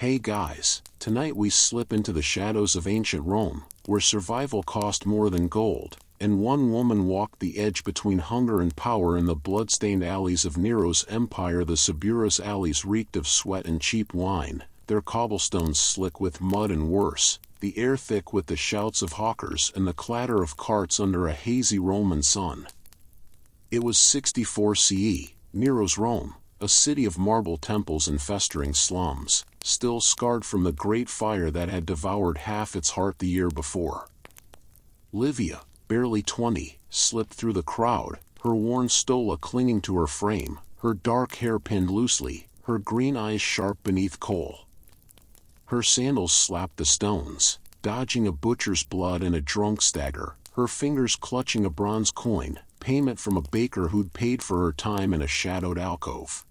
Hey guys, tonight we slip into the shadows of ancient Rome, where survival cost more than gold, and one woman walked the edge between hunger and power in the blood-stained alleys of Nero's empire. The Suburrus alleys reeked of sweat and cheap wine, their cobblestones slick with mud and worse, the air thick with the shouts of hawkers and the clatter of carts under a hazy Roman sun. It was 64 CE, Nero's Rome, a city of marble temples and festering slums, still scarred from the great fire that had devoured half its heart the year before. Livia, barely 20, slipped through the crowd, her worn stola clinging to her frame, her dark hair pinned loosely, her green eyes sharp beneath coal. Her sandals slapped the stones, dodging a butcher's blood and a drunk stagger, her fingers clutching a bronze coin, payment from a baker who'd paid for her time in a shadowed alcove.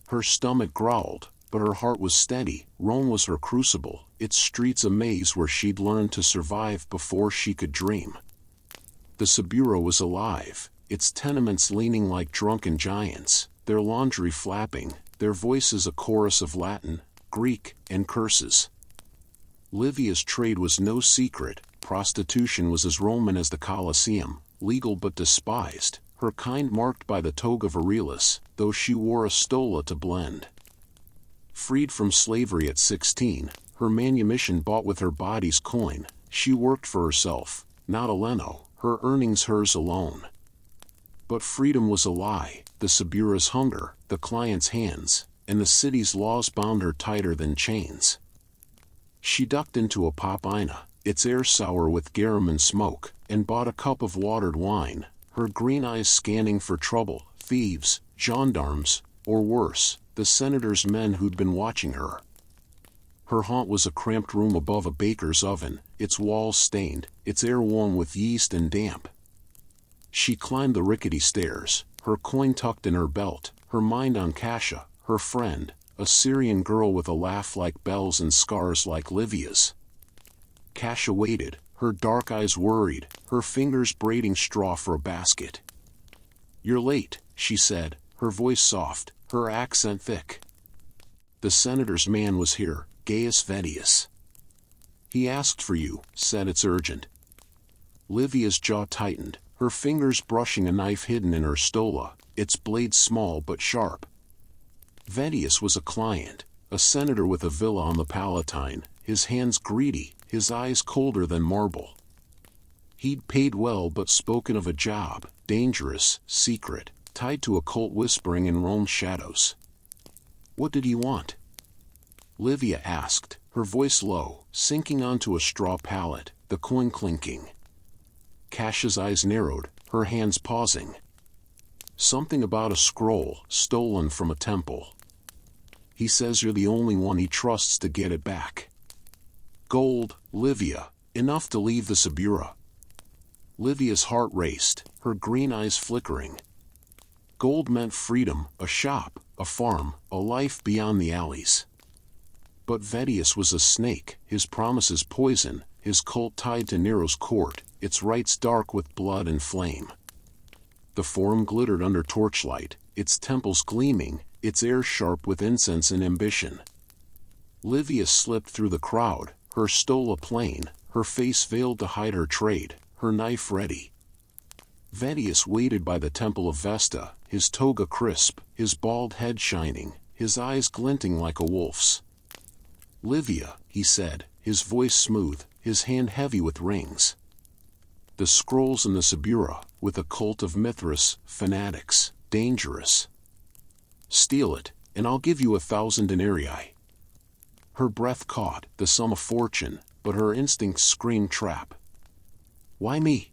Her stomach growled, but her heart was steady. Rome was her crucible, its streets a maze where she'd learned to survive before she could dream. The Suburra was alive, its tenements leaning like drunken giants, their laundry flapping, their voices a chorus of Latin, Greek, and curses. Livia's trade was no secret. Prostitution was as Roman as the Colosseum, legal but despised, her kind marked by the toga virilis, though she wore a stola to blend. Freed from slavery at 16, her manumission bought with her body's coin, she worked for herself, not a leno, her earnings hers alone. But freedom was a lie, the Suburra's hunger, the client's hands, and the city's laws bound her tighter than chains. She ducked into a popina, its air sour with garum and smoke, and bought a cup of watered wine, her green eyes scanning for trouble, thieves, gendarmes, or worse, the senator's men who'd been watching her. Her haunt was a cramped room above a baker's oven, its walls stained, its air warm with yeast and damp. She climbed the rickety stairs, her coin tucked in her belt, her mind on Cassia, her friend, a Syrian girl with a laugh like bells and scars like Livia's. Cassia waited, her dark eyes worried, her fingers braiding straw for a basket. "You're late," she said, her voice soft, her accent thick. "The senator's man was here, Gaius Vettius. He asked for you," said it's urgent. Livia's jaw tightened, her fingers brushing a knife hidden in her stola, its blade small but sharp. Vettius was a client, a senator with a villa on the Palatine, his hands greedy, his eyes colder than marble. He'd paid well but spoken of a job, dangerous, secret, tied to occult whispering in Rome's shadows. "What did he want?" Livia asked, her voice low, sinking onto a straw pallet, the coin clinking. Cassia's eyes narrowed, her hands pausing. "Something about a scroll, stolen from a temple. He says you're the only one he trusts to get it back." "Gold, Livia, enough to leave the Suburra." Livia's heart raced, her green eyes flickering. Gold meant freedom, a shop, a farm, a life beyond the alleys. But Vettius was a snake, his promises poison, his cult tied to Nero's court, its rites dark with blood and flame. The forum glittered under torchlight, its temples gleaming, its air sharp with incense and ambition. Livia slipped through the crowd, her stola plain, her face veiled to hide her trade, her knife ready. Vettius waited by the temple of Vesta, his toga crisp, his bald head shining, his eyes glinting like a wolf's. "Livia," he said, his voice smooth, his hand heavy with rings. "The scrolls in the Suburra, with a cult of Mithras, fanatics, dangerous. Steal it, and I'll give you 1,000 denarii." Her breath caught, the sum of fortune, but her instincts screamed trap. "Why me?"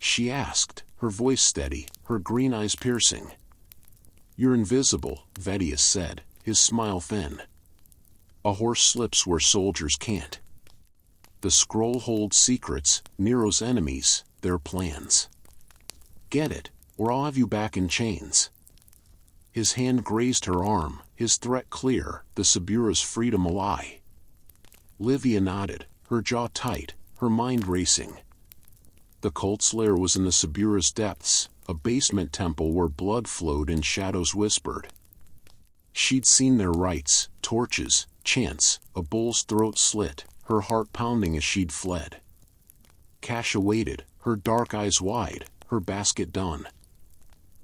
she asked, her voice steady, her green eyes piercing. "You're invisible," Vettius said, his smile thin. "A horse slips where soldiers can't. The scroll holds secrets, Nero's enemies, their plans. Get it, or I'll have you back in chains." His hand grazed her arm, his threat clear, the Suburra's freedom a lie. Livia nodded, her jaw tight, her mind racing. The cult's lair was in the Suburra's depths, a basement temple where blood flowed and shadows whispered. She'd seen their rites, torches, chance, a bull's throat slit, her heart pounding as she'd fled. Kasha waited, her dark eyes wide, her basket done.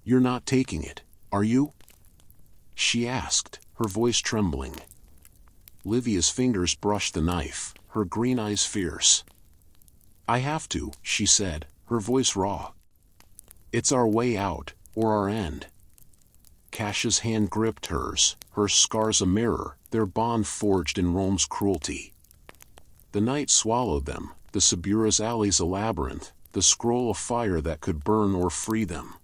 "You're not taking it, are you?" she asked, her voice trembling. Livia's fingers brushed the knife, her green eyes fierce. "I have to," she said, her voice raw. "It's our way out, or our end." Kasha's hand gripped hers, her scars a mirror, their bond forged in Rome's cruelty. The night swallowed them, the Sabura's alleys a labyrinth, the scroll of fire that could burn or free them.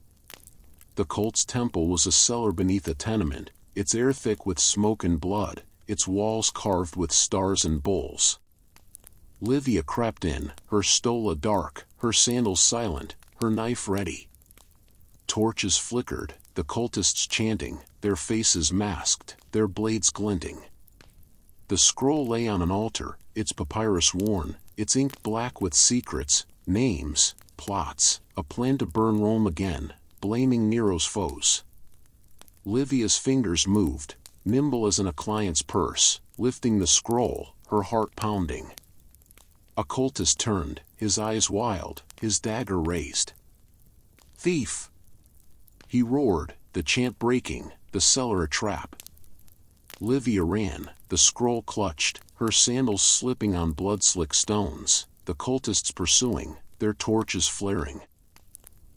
The cult's temple was a cellar beneath a tenement, its air thick with smoke and blood, its walls carved with stars and bulls. Livia crept in, her stola dark, her sandals silent, her knife ready. Torches flickered, the cultists chanting, their faces masked, their blades glinting. The scroll lay on an altar, its papyrus worn, its ink black with secrets, names, plots, a plan to burn Rome again, blaming Nero's foes. Livia's fingers moved, nimble as in a client's purse, lifting the scroll, her heart pounding. A cultist turned, his eyes wild, his dagger raised. "Thief!" he roared, the chant breaking, the cellar a trap. Livia ran, the scroll clutched, her sandals slipping on blood-slick stones, the cultists pursuing, their torches flaring.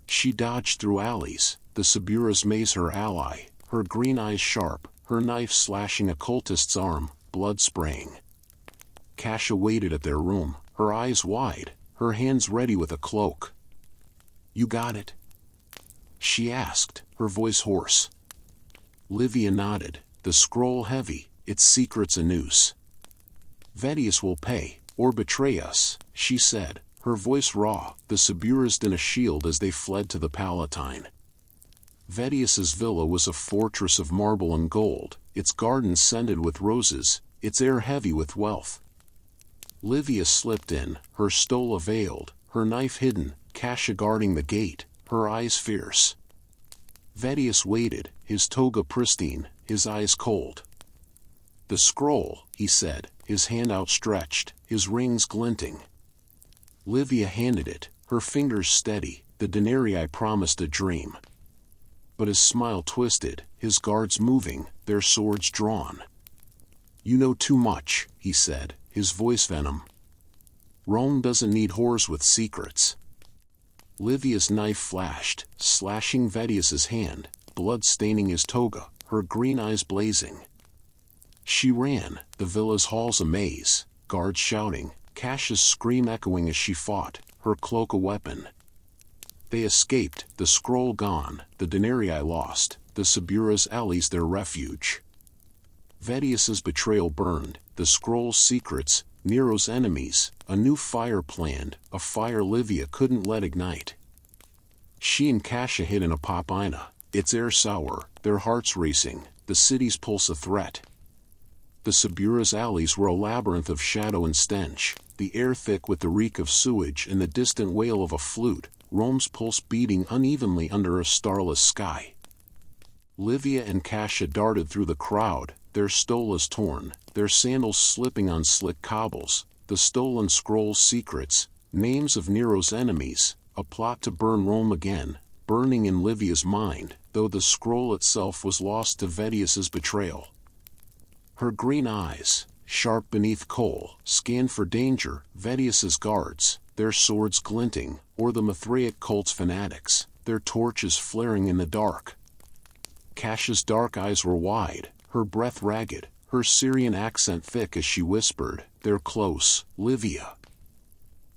She dodged through alleys, the Sabura's maze her ally, her green eyes sharp, her knife slashing a cultist's arm, blood spraying. Kasha waited at their room, her eyes wide, her hands ready with a cloak. "You got it?" she asked, her voice hoarse. Livia nodded, the scroll heavy, its secrets a noose. "Vedius will pay, or betray us," she said, her voice raw, the Saburas in a shield as they fled to the Palatine. Vedius's villa was a fortress of marble and gold, its gardens scented with roses, its air heavy with wealth. Livia slipped in, her stola veiled, her knife hidden, Kasha guarding the gate, her eyes fierce. Vedius waited, his toga pristine, his eyes cold. "The scroll," he said, his hand outstretched, his rings glinting. Livia handed it, her fingers steady, the denarii promised a dream. But his smile twisted, his guards moving, their swords drawn. "You know too much," he said, his voice venom. "Rome doesn't need whores with secrets." Livia's knife flashed, slashing Vedius's hand, blood staining his toga, her green eyes blazing. She ran, the villa's halls a maze, guards shouting, Kasha's scream echoing as she fought, her cloak a weapon. They escaped, the scroll gone, the denarii lost, the Sabura's alleys their refuge. Vedius's betrayal burned, the scroll's secrets, Nero's enemies, a new fire planned, a fire Livia couldn't let ignite. She and Kasha hid in a popina, its air sour, their hearts racing, the city's pulse a threat. The Sabura's alleys were a labyrinth of shadow and stench, the air thick with the reek of sewage and the distant wail of a flute, Rome's pulse beating unevenly under a starless sky. Livia and Kasha darted through the crowd, their stolas torn, their sandals slipping on slick cobbles, the stolen scroll's secrets, names of Nero's enemies, a plot to burn Rome again, burning in Livia's mind, though the scroll itself was lost to Vedius's betrayal. Her green eyes, sharp beneath coal, scanned for danger, Vedius's guards, their swords glinting, or the Mithraic cult's fanatics, their torches flaring in the dark. Kasha's dark eyes were wide, her breath ragged, her Syrian accent thick as she whispered, "They're close, Livia.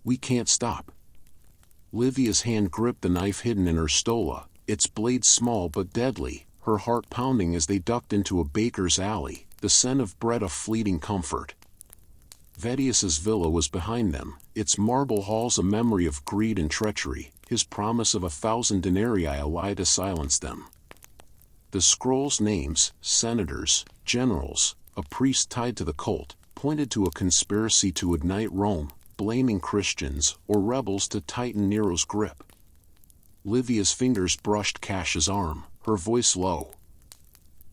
We can't stop." Livia's hand gripped the knife hidden in her stola, its blade small but deadly, her heart pounding as they ducked into a baker's alley, the scent of bread a fleeting comfort. Vedius's villa was behind them, its marble halls a memory of greed and treachery, his promise of 1,000 denarii a lie to silence them. The scroll's names, senators, generals, a priest tied to the cult, pointed to a conspiracy to ignite Rome, blaming Christians or rebels to tighten Nero's grip. Livia's fingers brushed Kasha's arm, her voice low.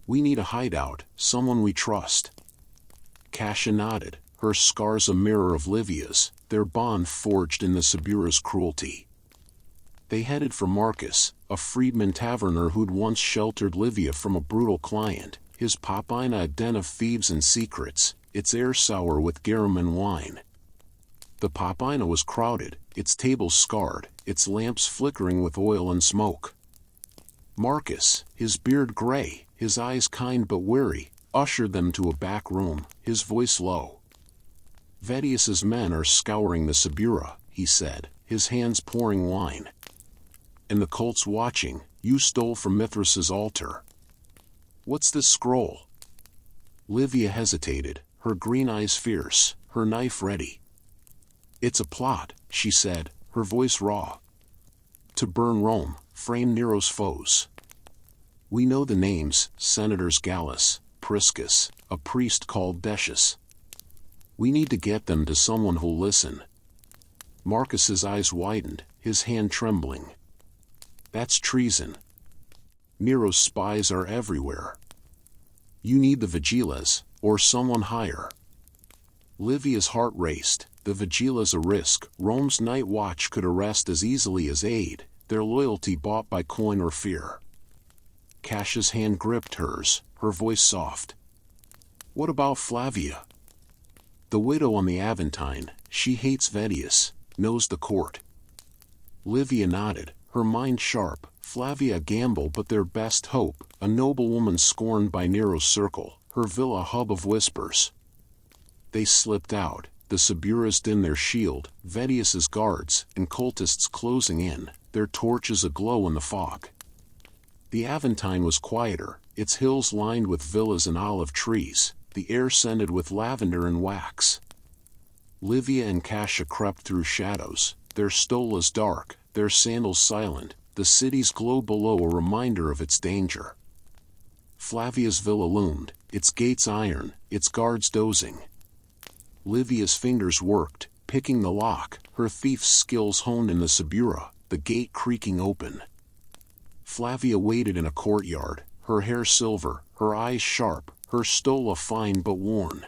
"We need a hideout, someone we trust." Kasia nodded, her scars a mirror of Livia's, their bond forged in the Sabura's cruelty. They headed for Marcus, a freedman taverner who'd once sheltered Livia from a brutal client, his Popina a den of thieves and secrets, its air sour with garum and wine. The Popina was crowded, its tables scarred, its lamps flickering with oil and smoke. Marcus, his beard gray, his eyes kind but weary, ushered them to a back room, his voice low. "Vedius's men are scouring the Sabura," he said, his hands pouring wine. "And the cult's watching. You stole from Mithras' altar. What's this scroll?" Livia hesitated, her green eyes fierce, her knife ready. "It's a plot," she said, her voice raw. "To burn Rome, frame Nero's foes. We know the names: Senators Gallus, Priscus, a priest called Decius. We need to get them to someone who'll listen." Marcus's eyes widened, his hand trembling. "That's treason. Nero's spies are everywhere. You need the Vigilas, or someone higher." Livia's heart raced. The Vigilas a risk. Rome's night watch could arrest as easily as aid, their loyalty bought by coin or fear. Kasia's hand gripped hers, her voice soft. "What about Flavia? The widow on the Aventine. She hates Vedius, knows the court." Livia nodded, her mind sharp. Flavia a gamble but their best hope, a noblewoman scorned by Nero's circle, her villa a hub of whispers. They slipped out, the Saburas din their shield, Vedius's guards and cultists closing in, their torches aglow in the fog. The Aventine was quieter, its hills lined with villas and olive trees, the air scented with lavender and wax. Livia and Kasia crept through shadows, their stolas dark, their sandals silent, the city's glow below a reminder of its danger. Flavia's villa loomed, its gates iron, its guards dozing. Livia's fingers worked, picking the lock, her thief's skills honed in the Sabura, the gate creaking open. Flavia waited in a courtyard, her hair silver, her eyes sharp, her stola fine but worn.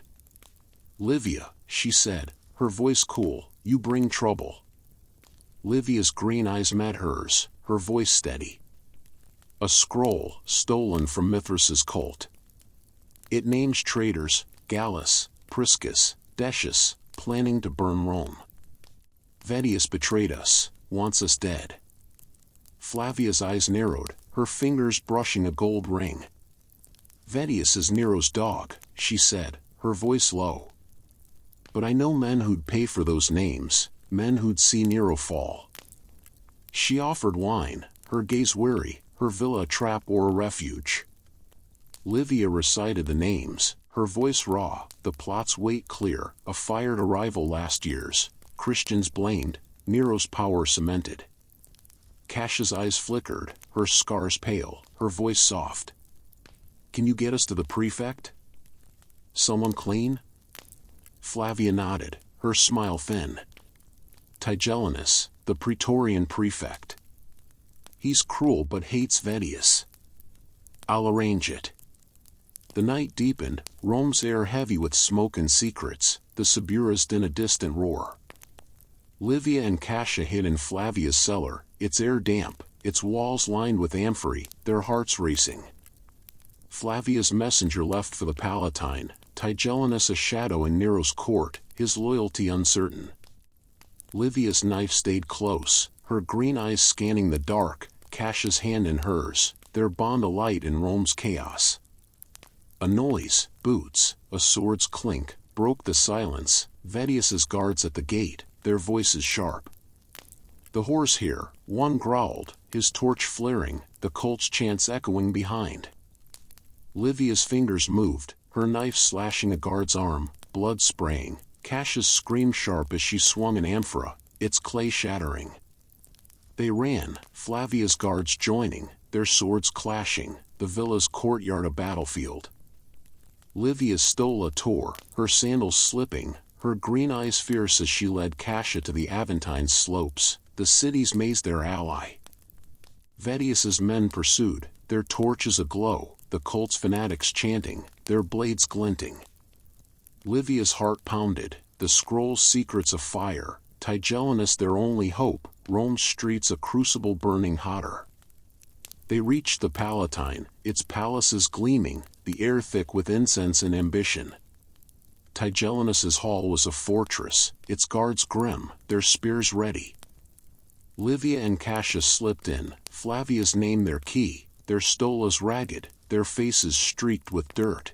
"Livia," she said, her voice cool, "you bring trouble." Livia's green eyes met hers, her voice steady. "A scroll, stolen from Mithras' cult. It names traitors, Gallus, Priscus, Decius, planning to burn Rome. Vedius betrayed us, wants us dead." Flavia's eyes narrowed, her fingers brushing a gold ring. "Vedius is Nero's dog," she said, her voice low. "But I know men who'd pay for those names, men who'd see Nero fall." She offered wine, her gaze weary, her villa a trap or a refuge. Livia recited the names, her voice raw, the plot's weight clear, a fired arrival last year's, Christians blamed, Nero's power cemented. Kasia's eyes flickered, her scars pale, her voice soft. "Can you get us to the prefect? Someone clean?" Flavia nodded, her smile thin. "Tigellinus, the Praetorian prefect. He's cruel but hates Vedius. I'll arrange it." The night deepened, Rome's air heavy with smoke and secrets, the Saburas din a distant roar. Livia and Kasia hid in Flavia's cellar, its air damp, its walls lined with amphory, their hearts racing. Flavia's messenger left for the Palatine, Tigellinus a shadow in Nero's court, his loyalty uncertain. Livia's knife stayed close, her green eyes scanning the dark, Kasia's hand in hers, their bond alight in Rome's chaos. A noise, boots, a sword's clink, broke the silence, Vedius's guards at the gate, their voices sharp. "The whore's here," one growled, his torch flaring, the cult's chants echoing behind. Livia's fingers moved, her knife slashing a guard's arm, blood spraying, Kasia's scream sharp as she swung an amphora, its clay shattering. They ran, Flavia's guards joining, their swords clashing, the villa's courtyard a battlefield. Livia's stola tore, her sandals slipping, her green eyes fierce as she led Kasia to the Aventine's slopes, the city's maze their ally. Vedius's men pursued, their torches aglow, the cult's fanatics chanting, their blades glinting. Livia's heart pounded. The scroll's secrets a fire, Tigellinus their only hope, Rome's streets a crucible burning hotter. They reached the Palatine, its palaces gleaming, the air thick with incense and ambition. Tigellinus's hall was a fortress, its guards grim, their spears ready. Livia and Cassius slipped in, Flavia's name their key, their stolas ragged, their faces streaked with dirt.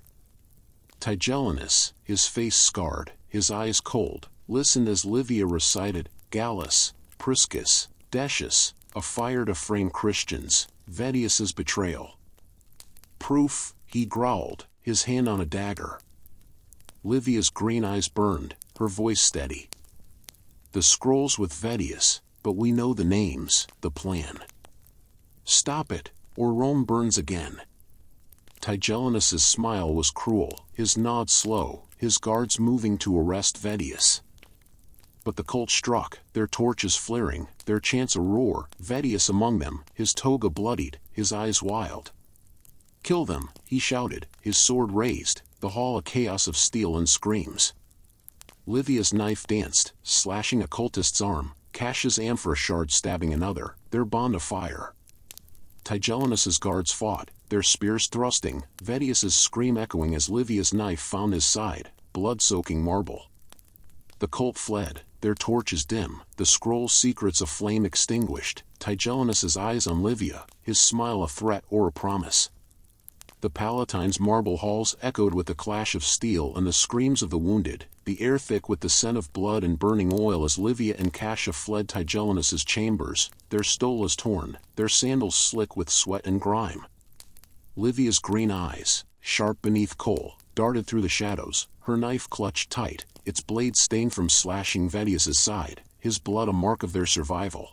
Tigellinus, his face scarred, his eyes cold, listened as Livia recited, Gallus, Priscus, Decius, a fire to frame Christians, Vedius's betrayal. Proof, he growled, his hand on a dagger. Livia's green eyes burned, her voice steady. The scrolls with Vedius, but we know the names, the plan. Stop it, or Rome burns again. Tigellinus's smile was cruel, his nod slow, his guards moving to arrest Vedius. But the cult struck, their torches flaring, their chants a roar, Vedius among them, his toga bloodied, his eyes wild. Kill them, he shouted, his sword raised, the hall a chaos of steel and screams. Livia's knife danced, slashing a cultist's arm, Cassius' amphora shard stabbing another, their bond afire. Tigellinus's guards fought, their spears thrusting, Vedius's scream echoing as Livia's knife found his side, blood-soaking marble. The cult fled, their torches dim, the scroll's secrets a flame extinguished, Tigellinus's eyes on Livia, his smile a threat or a promise. The Palatine's marble halls echoed with the clash of steel and the screams of the wounded, the air thick with the scent of blood and burning oil as Livia and Cassius fled Tigellinus's chambers, their stolas torn, their sandals slick with sweat and grime. Livia's green eyes, sharp beneath coal, darted through the shadows, her knife clutched tight, its blade stained from slashing Vedius's side, his blood a mark of their survival.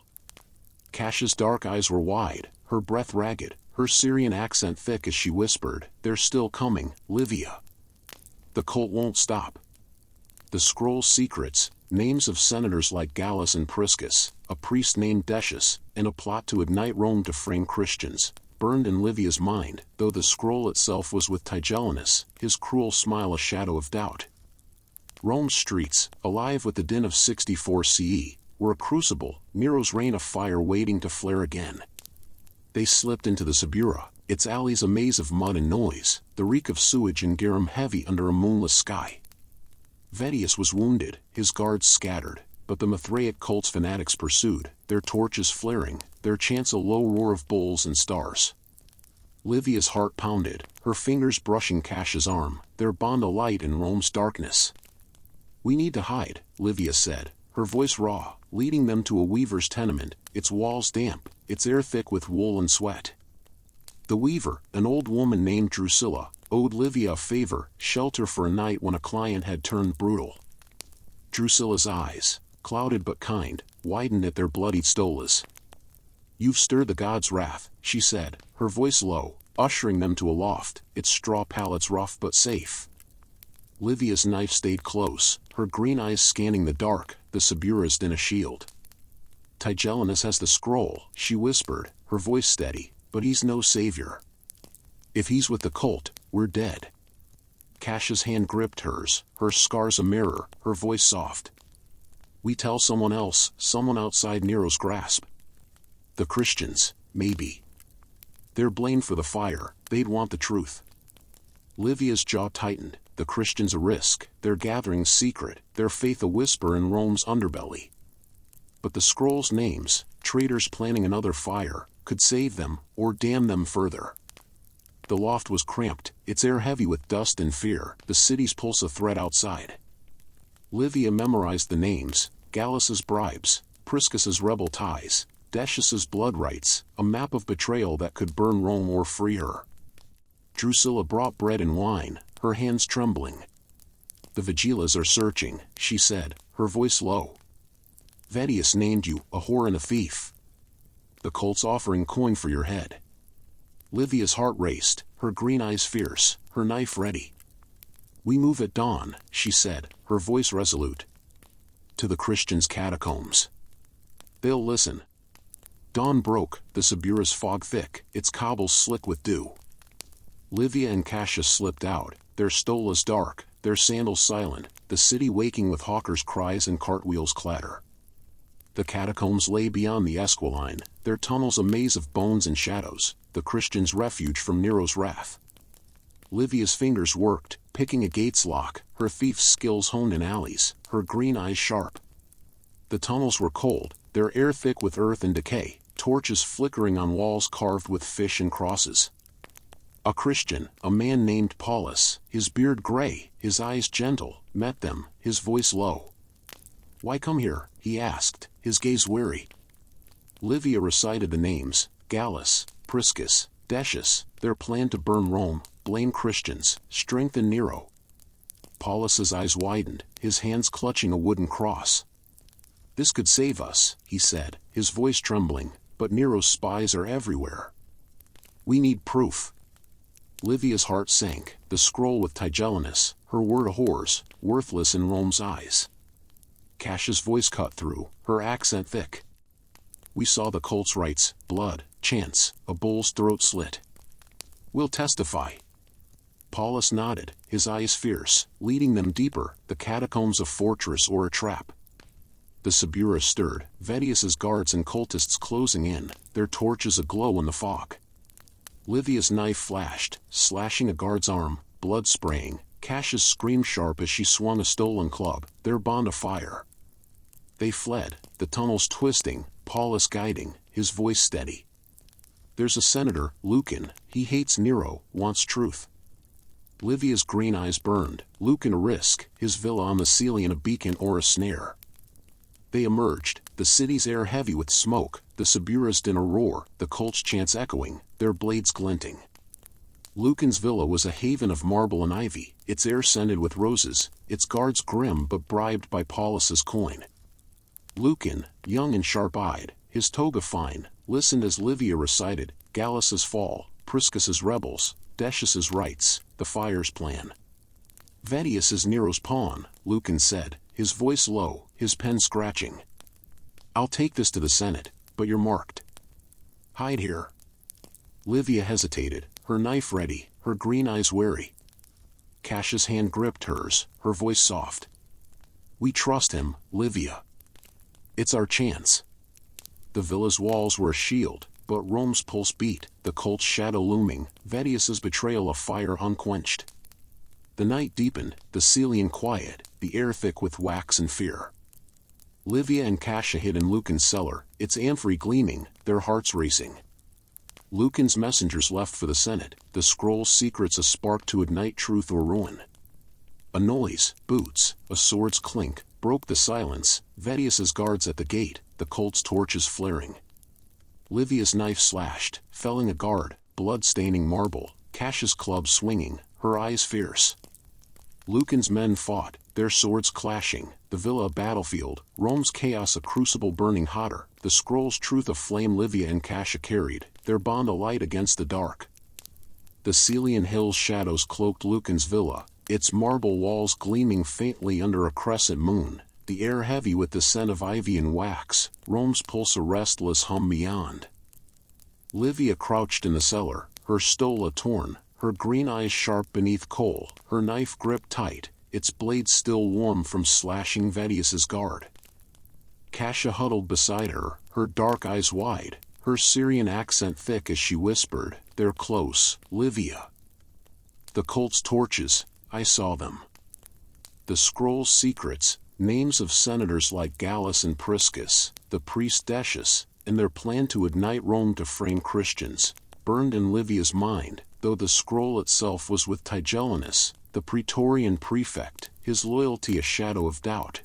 Cassius' dark eyes were wide, her breath ragged, her Syrian accent thick as she whispered, "They're still coming, Livia. The cult won't stop." The scroll's secrets, names of senators like Gallus and Priscus, a priest named Decius, and a plot to ignite Rome to frame Christians, burned in Livia's mind, though the scroll itself was with Tigellinus, his cruel smile a shadow of doubt. Rome's streets, alive with the din of 64 CE, were a crucible, Nero's reign of fire waiting to flare again. They slipped into the Subura, its alleys a maze of mud and noise, the reek of sewage and garum heavy under a moonless sky. Vedius was wounded, his guards scattered, but the Mithraic cult's fanatics pursued, their torches flaring, their chants a low roar of bulls and stars. Livia's heart pounded, her fingers brushing Cassius' arm, their bond alight in Rome's darkness. "We need to hide," Livia said, her voice raw, leading them to a weaver's tenement, its walls damp, its air thick with wool and sweat. The weaver, an old woman named Drusilla, owed Livia a favor, shelter for a night when a client had turned brutal. Drusilla's eyes, clouded but kind, widened at their bloodied stolas. "You've stirred the gods' wrath," she said, her voice low, ushering them to a loft, its straw pallets rough but safe. Livia's knife stayed close, her green eyes scanning the dark, the Subura's din a shield. "Tigellinus has the scroll," she whispered, her voice steady, "but he's no savior. If he's with the cult, we're dead." Cassius' hand gripped hers, her scars a mirror, her voice soft. "We tell someone else, someone outside Nero's grasp. The Christians, maybe. They're blamed for the fire, they'd want the truth." Livia's jaw tightened, the Christians a risk, their gatherings secret, their faith a whisper in Rome's underbelly. But the scroll's names, traitors planning another fire, could save them, or damn them further. The loft was cramped, its air heavy with dust and fear, the city's pulse a threat outside. Livia memorized the names, Gallus's bribes, Priscus's rebel ties, Decius's blood rights, a map of betrayal that could burn Rome or free her. Drusilla brought bread and wine, her hands trembling. "The Vigilas are searching," she said, her voice low. "Vedius named you a whore and a thief. The cult's offering coin for your head." Livia's heart raced, her green eyes fierce, her knife ready. "We move at dawn," she said, her voice resolute. "To the Christians' catacombs. They'll listen." Dawn broke, the Subura's fog thick, its cobbles slick with dew. Livia and Cassius slipped out, their stolas dark, their sandals silent, the city waking with hawkers' cries and cartwheels' clatter. The catacombs lay beyond the Esquiline, their tunnels a maze of bones and shadows, the Christians' refuge from Nero's wrath. Livia's fingers worked, picking a gate's lock, her thief's skills honed in alleys, her green eyes sharp. The tunnels were cold, their air thick with earth and decay, torches flickering on walls carved with fish and crosses. A Christian, a man named Paulus, his beard gray, his eyes gentle, met them, his voice low. "Why come here?" he asked, his gaze weary. Livia recited the names, Gallus, Priscus, Decius, their plan to burn Rome, blame Christians, strengthen Nero. Paulus's eyes widened, his hands clutching a wooden cross. "This could save us," he said, his voice trembling, "but Nero's spies are everywhere. We need proof." Livia's heart sank, the scroll with Tigellinus, her word a whore's, worthless in Rome's eyes. Cassia's voice cut through, her accent thick. "We saw the cult's rites, blood, chants, a bull's throat slit. We'll testify." Paulus nodded, his eyes fierce, leading them deeper, the catacombs a fortress or a trap. The Subura stirred, Vedius's guards and cultists closing in, their torches aglow in the fog. Livia's knife flashed, slashing a guard's arm, blood spraying. Cassia's screamed sharp as she swung a stolen club, their bond afire. They fled, the tunnels twisting, Paulus guiding, his voice steady. "There's a senator, Lucan, he hates Nero, wants truth." Livia's green eyes burned, Lucan a risk, his villa on the Celian a beacon or a snare. They emerged, the city's air heavy with smoke, the Subura's din a roar, the cult's chants echoing, their blades glinting. Lucan's villa was a haven of marble and ivy, its air scented with roses, its guards grim but bribed by Paulus's coin. Lucan, young and sharp-eyed, his toga fine, listened as Livia recited, Gallus's fall, Priscus's rebels, Decius's rights, the fire's plan. "Vedius is Nero's pawn," Lucan said, his voice low, his pen scratching. "I'll take this to the Senate, but you're marked. Hide here." Livia hesitated, her knife ready, her green eyes wary. Cassia's hand gripped hers, her voice soft. "We trust him, Livia. It's our chance." The villa's walls were a shield, but Rome's pulse beat, the cult's shadow looming, Vedius's betrayal a fire unquenched. The night deepened, the Celian quiet, the air thick with wax and fear. Livia and Cassia hid in Lucan's cellar, its amphory gleaming, their hearts racing. Lucan's messengers left for the Senate, the scroll's secrets a spark to ignite truth or ruin. A noise, boots, a sword's clink, broke the silence, Vedius's guards at the gate, the cult's torches flaring. Livia's knife slashed, felling a guard, blood-staining marble, Cassia's club swinging, her eyes fierce. Lucan's men fought, their swords clashing, the villa a battlefield, Rome's chaos a crucible burning hotter, the scroll's truth a flame Livia and Cassia carried, their bond a light against the dark. The Celian hills' shadows cloaked Lucan's villa, its marble walls gleaming faintly under a crescent moon, the air heavy with the scent of ivy and wax, Rome's pulse a restless hum beyond. Livia crouched in the cellar, her stola torn, her green eyes sharp beneath coal, her knife gripped tight, its blade still warm from slashing Vedius's guard. Cassia huddled beside her, her dark eyes wide, her Syrian accent thick as she whispered, "They're close, Livia. The cult's torches, I saw them. The scroll's secrets, names of senators like Gallus and Priscus, the priest Decius, and their plan to ignite Rome to frame Christians, burned in Livia's mind, though the scroll itself was with Tigellinus, the Praetorian prefect, his loyalty a shadow of doubt.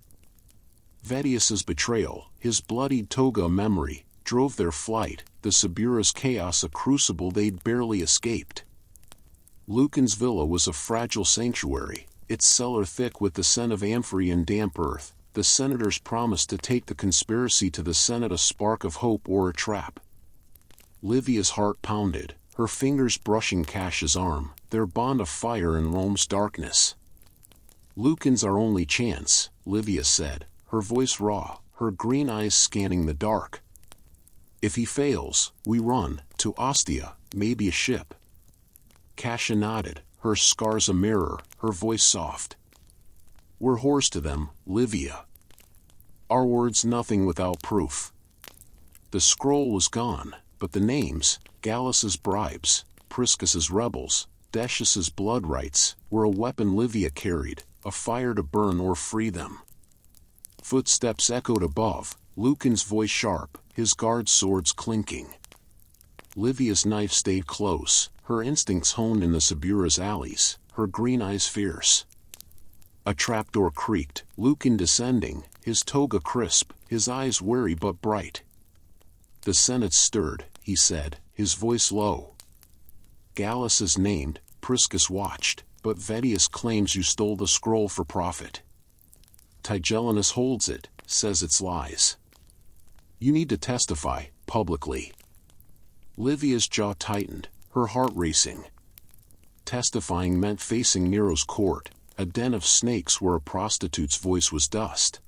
Vedius's betrayal, his bloodied toga a memory, drove their flight, the Subura's chaos a crucible they'd barely escaped. Lucan's villa was a fragile sanctuary, its cellar thick with the scent of amphory and damp earth, the senators promised to take the conspiracy to the Senate a spark of hope or a trap. Livia's heart pounded, her fingers brushing Cassia's arm, their bond of fire in Rome's darkness. "Lucan's our only chance," Livia said, her voice raw, her green eyes scanning the dark. "If he fails, we run, to Ostia, maybe a ship." Cassia nodded, her scars a mirror, her voice soft. We're whores to them, Livia. Our words nothing without proof. The scroll was gone, but the names, Gallus's bribes, Priscus's rebels, Decius's blood rights, were a weapon Livia carried, a fire to burn or free them. Footsteps echoed above, Lucan's voice sharp, his guard's swords clinking. Livia's knife stayed close, her instincts honed in the Sabura's alleys, her green eyes fierce. A trapdoor creaked, Lucan descending, his toga crisp, his eyes wary but bright. The Senate stirred, he said, his voice low. Gallus is named, Priscus watched, but Vettius claims you stole the scroll for profit. Tigellinus holds it, says it's lies. You need to testify, publicly. Livia's jaw tightened, her heart racing. Testifying meant facing Nero's court, a den of snakes where a prostitute's voice was dust.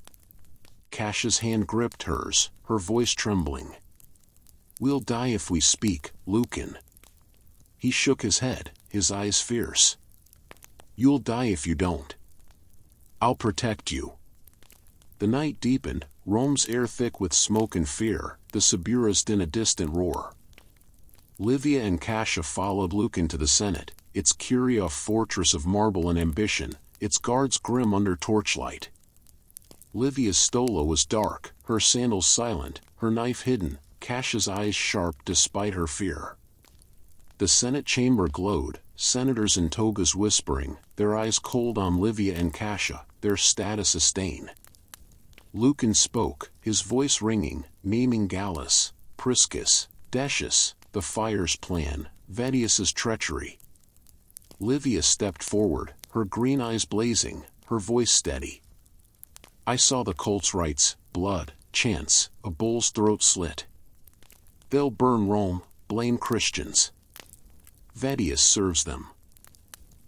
Cassia's hand gripped hers, her voice trembling. We'll die if we speak, Lucan. He shook his head, his eyes fierce. You'll die if you don't. I'll protect you. The night deepened, Rome's air thick with smoke and fear, the Suburras din a distant roar. Livia and Cassia followed Lucan to the Senate, its Curia a fortress of marble and ambition, its guards grim under torchlight. Livia's stola was dark, her sandals silent, her knife hidden, Cassia's eyes sharp despite her fear. The Senate chamber glowed, senators in togas whispering, their eyes cold on Livia and Cassia, their status a stain. Lucan spoke, his voice ringing, naming Gallus, Priscus, Decius, the fire's plan, Vettius's treachery. Livia stepped forward, her green eyes blazing, her voice steady. I saw the cult's rites, blood, chance, a bull's throat slit. They'll burn Rome, blame Christians. Vettius serves them.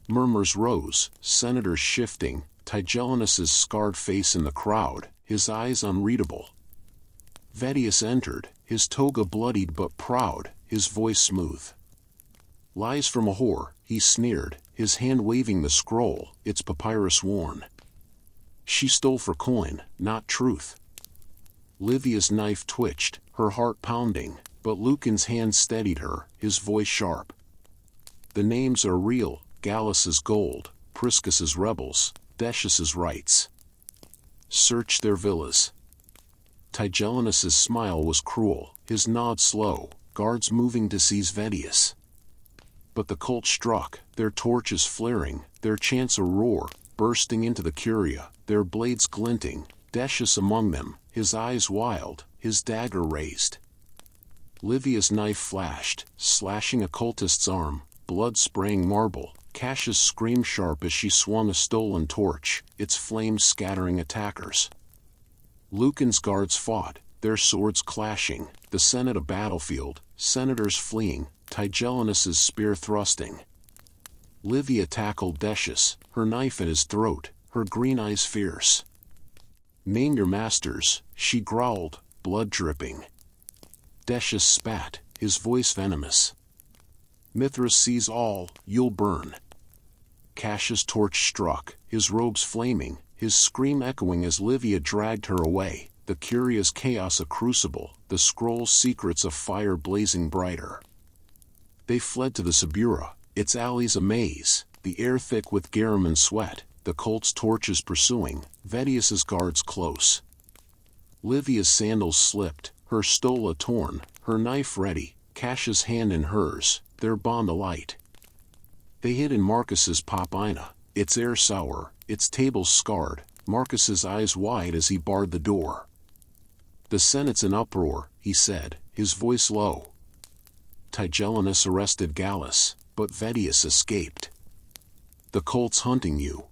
Murmurs rose, senators shifting, Tigellinus's scarred face in the crowd, his eyes unreadable. Vettius entered, his toga bloodied but proud, his voice smooth. Lies from a whore, he sneered, his hand waving the scroll, its papyrus worn. She stole for coin, not truth. Livia's knife twitched, her heart pounding, but Lucan's hand steadied her, his voice sharp. The names are real, Gallus's gold, Priscus's rebels, Decius's rights. Search their villas. Tigellinus's smile was cruel, his nod slow, guards moving to seize Vettius. But the cult struck, their torches flaring, their chants a roar, bursting into the Curia, their blades glinting, Decius among them, his eyes wild, his dagger raised. Livia's knife flashed, slashing a cultist's arm, blood spraying marble, Cassia's scream sharp as she swung a stolen torch, its flames scattering attackers. Lucan's guards fought, their swords clashing, the Senate a battlefield, senators fleeing, Tigellinus's spear thrusting. Livia tackled Decius, her knife at his throat, her green eyes fierce. Name your masters, she growled, blood dripping. Decius spat, his voice venomous. Mithras sees all, you'll burn. Cassia's torch struck, his robes flaming, his scream echoing as Livia dragged her away, the Curia's chaos a crucible, the scroll's secrets a fire blazing brighter. They fled to the Subura, its alleys a maze, the air thick with garum and sweat, the cult's torches pursuing, Vettius's guards close. Livia's sandals slipped, her stola torn, her knife ready, Cassia's hand in hers, their bond alight. They hid in Marcus's popina, its air sour, its tables scarred, Marcus's eyes wide as he barred the door. The Senate's in uproar, he said, his voice low. Tigellinus arrested Gallus, but Vettius escaped. The cult's hunting you.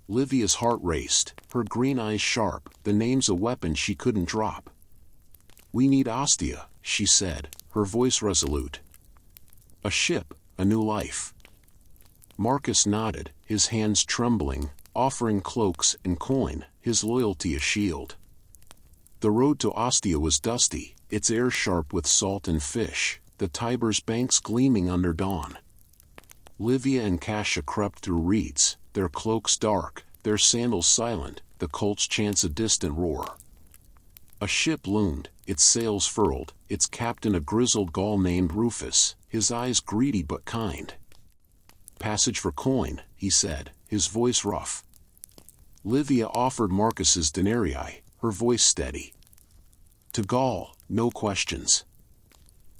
Livia's heart raced, her green eyes sharp, the name's a weapon she couldn't drop. We need Ostia, she said, her voice resolute. A ship, a new life. Marcus nodded, his hands trembling, offering cloaks and coin, his loyalty a shield. The road to Ostia was dusty, its air sharp with salt and fish, the Tiber's banks gleaming under dawn. Livia and Cassia crept through reeds, their cloaks dark, their sandals silent, the colts chants a distant roar. A ship loomed, its sails furled, its captain a grizzled Gaul named Rufus, his eyes greedy but kind. "Passage for coin," he said, his voice rough. Livia offered Marcus's denarii, her voice steady. "To Gaul, no questions."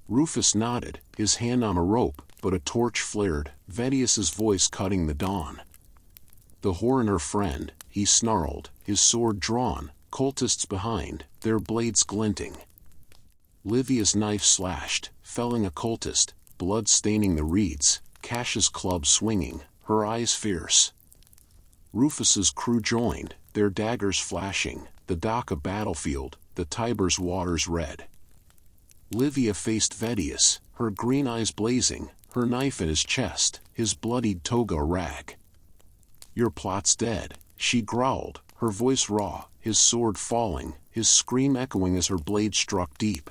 Rufus nodded, his hand on a rope, but a torch flared, Vedius's voice cutting the dawn. "The whore and her friend," he snarled, his sword drawn, cultists behind, their blades glinting. Livia's knife slashed, felling a cultist, blood staining the reeds, Cassia's club swinging, her eyes fierce. Rufus's crew joined, their daggers flashing, the dock a battlefield, the Tiber's waters red. Livia faced Vedius, her green eyes blazing, her knife in his chest, his bloodied toga a rag. "Your plot's dead," she growled, her voice raw, his sword falling, his scream echoing as her blade struck deep.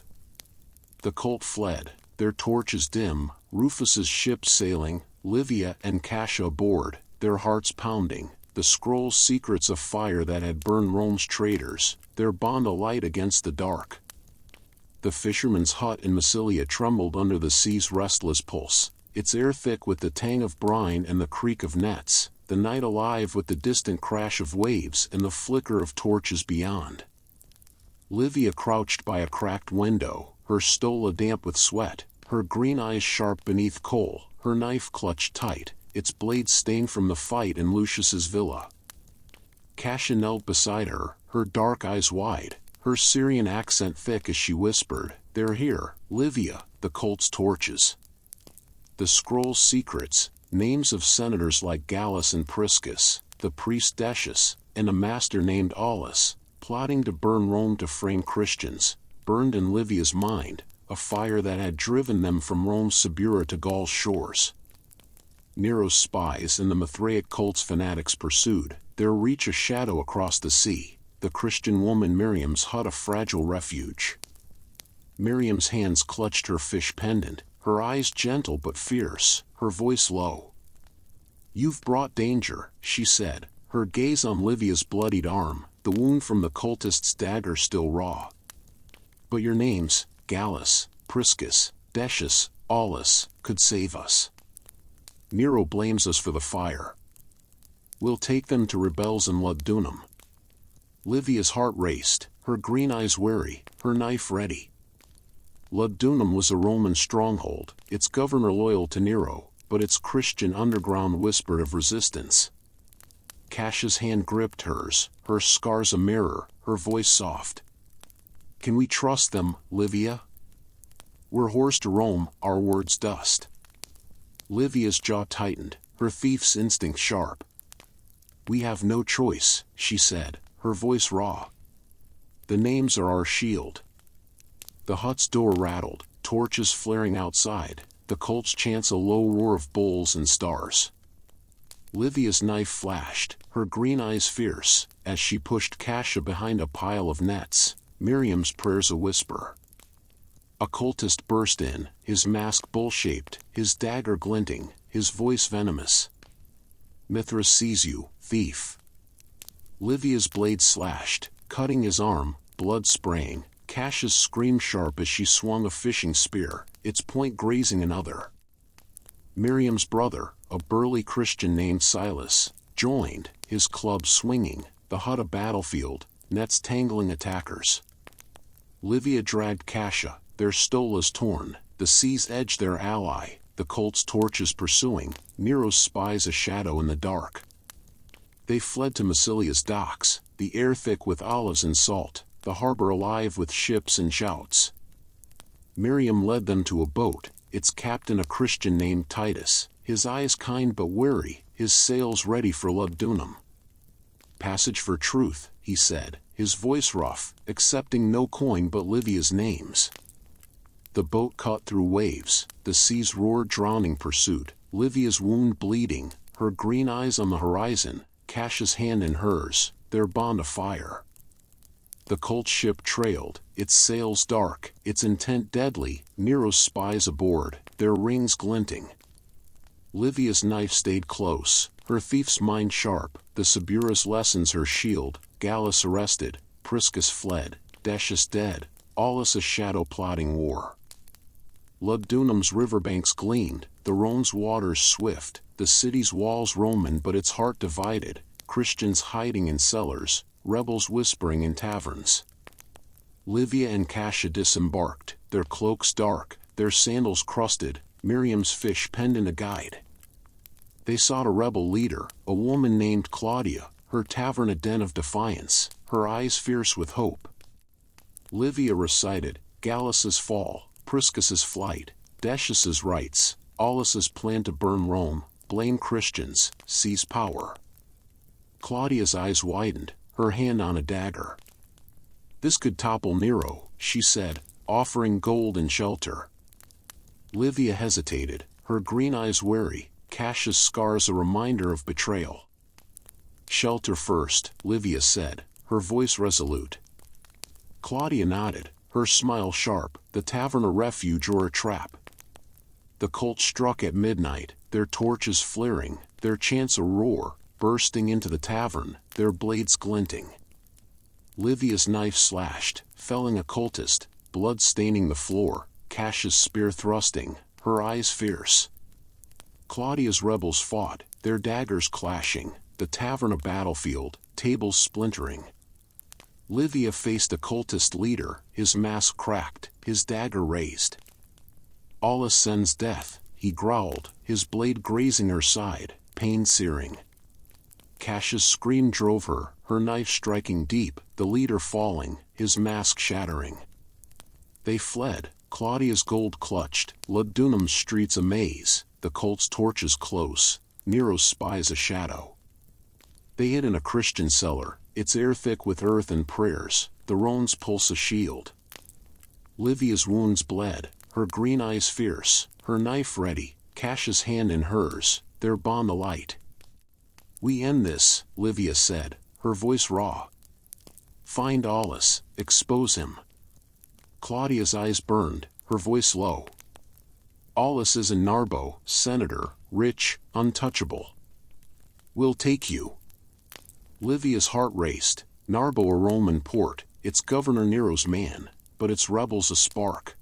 The cult fled, their torches dim, Rufus's ship sailing, Livia and Cassia aboard, their hearts pounding, the scroll's secrets of fire that had burned Rome's traitors, their bond alight against the dark. The fisherman's hut in Massilia trembled under the sea's restless pulse, its air thick with the tang of brine and the creak of nets, the night alive with the distant crash of waves and the flicker of torches beyond. Livia crouched by a cracked window, her stola damp with sweat, her green eyes sharp beneath coal, her knife clutched tight, its blade stained from the fight in Lucius's villa. Cassia knelt beside her, her dark eyes wide, her Syrian accent thick as she whispered, "They're here, Livia, the cult's torches." The scroll's secrets, names of senators like Gallus and Priscus, the priest Decius, and a master named Aulus, plotting to burn Rome to frame Christians, burned in Livia's mind, a fire that had driven them from Rome's Subura to Gaul's shores. Nero's spies and the Mithraic cult's fanatics pursued, their reach a shadow across the sea, the Christian woman Miriam's hut a fragile refuge. Miriam's hands clutched her fish pendant, her eyes gentle but fierce, her voice low. "You've brought danger," she said, her gaze on Livia's bloodied arm, the wound from the cultist's dagger still raw. "But your names, Gallus, Priscus, Decius, Aulus, could save us. Nero blames us for the fire. We'll take them to rebels in Lugdunum." Livia's heart raced, her green eyes wary, her knife ready. Lugdunum was a Roman stronghold, its governor loyal to Nero, but its Christian underground whispered of resistance. Cassia's hand gripped hers, her scars a mirror, her voice soft. "Can we trust them, Livia? We're whores to Rome, our words dust." Livia's jaw tightened, her thief's instinct sharp. "We have no choice," she said, her voice raw. "The names are our shield." The hut's door rattled, torches flaring outside, the cults chants a low roar of bulls and stars. Livia's knife flashed, her green eyes fierce, as she pushed Cassia behind a pile of nets, Miriam's prayers a whisper. A cultist burst in, his mask bull-shaped, his dagger glinting, his voice venomous. "Mithras sees you, thief." Livia's blade slashed, cutting his arm, blood spraying, Cassia's scream sharp as she swung a fishing spear, its point grazing another. Miriam's brother, a burly Christian named Silas, joined, his club swinging, the hut a battlefield, nets tangling attackers. Livia dragged Cassia, their stolas torn, the sea's edge their ally, the cult's torches pursuing, Nero's spies a shadow in the dark. They fled to Massilia's docks, the air thick with olives and salt, the harbor alive with ships and shouts. Miriam led them to a boat, its captain a Christian named Titus, his eyes kind but wary, his sails ready for Lugdunum. "Passage for truth," he said, his voice rough, accepting no coin but Livia's names. The boat cut through waves, the sea's roar drowning pursuit, Livia's wound bleeding, her green eyes on the horizon, Cassia's hand in hers, their bond afire. The cult ship trailed, its sails dark, its intent deadly, Nero's spies aboard, their rings glinting. Livia's knife stayed close, her thief's mind sharp, the Sabura's lessons her shield, Gallus arrested, Priscus fled, Decius dead, Aulus a shadow plotting war. Lugdunum's riverbanks gleamed, the Rhone's waters swift, the city's walls Roman but its heart divided, Christians hiding in cellars, rebels whispering in taverns. Livia and Cassia disembarked, their cloaks dark, their sandals crusted, Miriam's fish penned in a guide. They sought a rebel leader, a woman named Claudia, her tavern a den of defiance, her eyes fierce with hope. Livia recited, Gallus's fall, Priscus's flight, Decius's rights, Aulus's plan to burn Rome, blame Christians, seize power. Claudia's eyes widened, her hand on a dagger. This could topple Nero, she said, offering gold and shelter. Livia hesitated, her green eyes wary, Cassia's scars a reminder of betrayal. Shelter first, Livia said, her voice resolute. Claudia nodded, her smile sharp, the tavern a refuge or a trap. The Colts struck at midnight, their torches flaring, their chants a roar, bursting into the tavern, their blades glinting. Livia's knife slashed, felling a cultist, blood staining the floor, Cassia's spear thrusting, her eyes fierce. Claudia's rebels fought, their daggers clashing, the tavern a battlefield, tables splintering. Livia faced a cultist leader, his mask cracked, his dagger raised. Aulus sends death, he growled, his blade grazing her side, pain searing. Cassia's scream drove her, her knife striking deep, the leader falling, his mask shattering. They fled, Claudia's gold clutched, Lugdunum's streets a maze, the Colt's torches close, Nero's spies a shadow. They hid in a Christian cellar, its air thick with earth and prayers, the Rhone's pulse a shield. Livia's wounds bled, her green eyes fierce, her knife ready, Cassia's hand in hers, their bond alight. We end this, Livia said, her voice raw. Find Aulus, expose him. Claudia's eyes burned, her voice low. Aulus is in Narbo, senator, rich, untouchable. We'll take you. Livia's heart raced, Narbo a Roman port, its governor Nero's man, but its rebels a spark.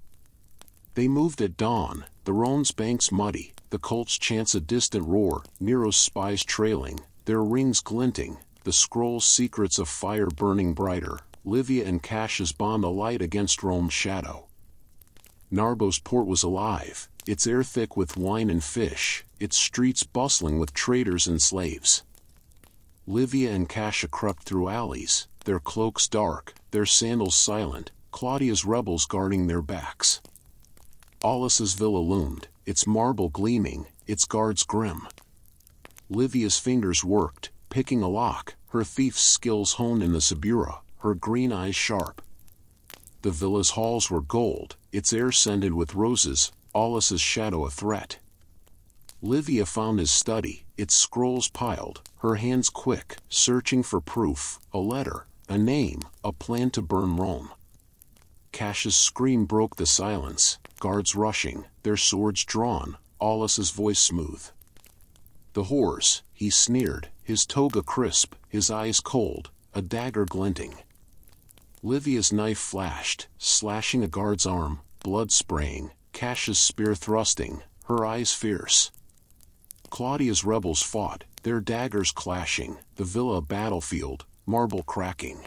They moved at dawn, the Rhone's banks muddy, the Colts chants a distant roar, Nero's spies trailing, their rings glinting, the scroll's secrets of fire burning brighter, Livia and Cassia's bond alight against Rome's shadow. Narbo's port was alive, its air thick with wine and fish, its streets bustling with traders and slaves. Livia and Cassia crept through alleys, their cloaks dark, their sandals silent, Claudia's rebels guarding their backs. Aulus's villa loomed, its marble gleaming, its guards grim. Livia's fingers worked, picking a lock, her thief's skills honed in the Sabura, her green eyes sharp. The villa's halls were gold, its air scented with roses, Aulus's shadow a threat. Livia found his study, its scrolls piled, her hands quick, searching for proof, a letter, a name, a plan to burn Rome. Cassia's scream broke the silence, guards rushing, their swords drawn, Aulus's voice smooth. The whores, he sneered, his toga crisp, his eyes cold, a dagger glinting. Livia's knife flashed, slashing a guard's arm, blood spraying, Cassia's spear thrusting, her eyes fierce. Claudia's rebels fought, their daggers clashing, the villa a battlefield, marble cracking.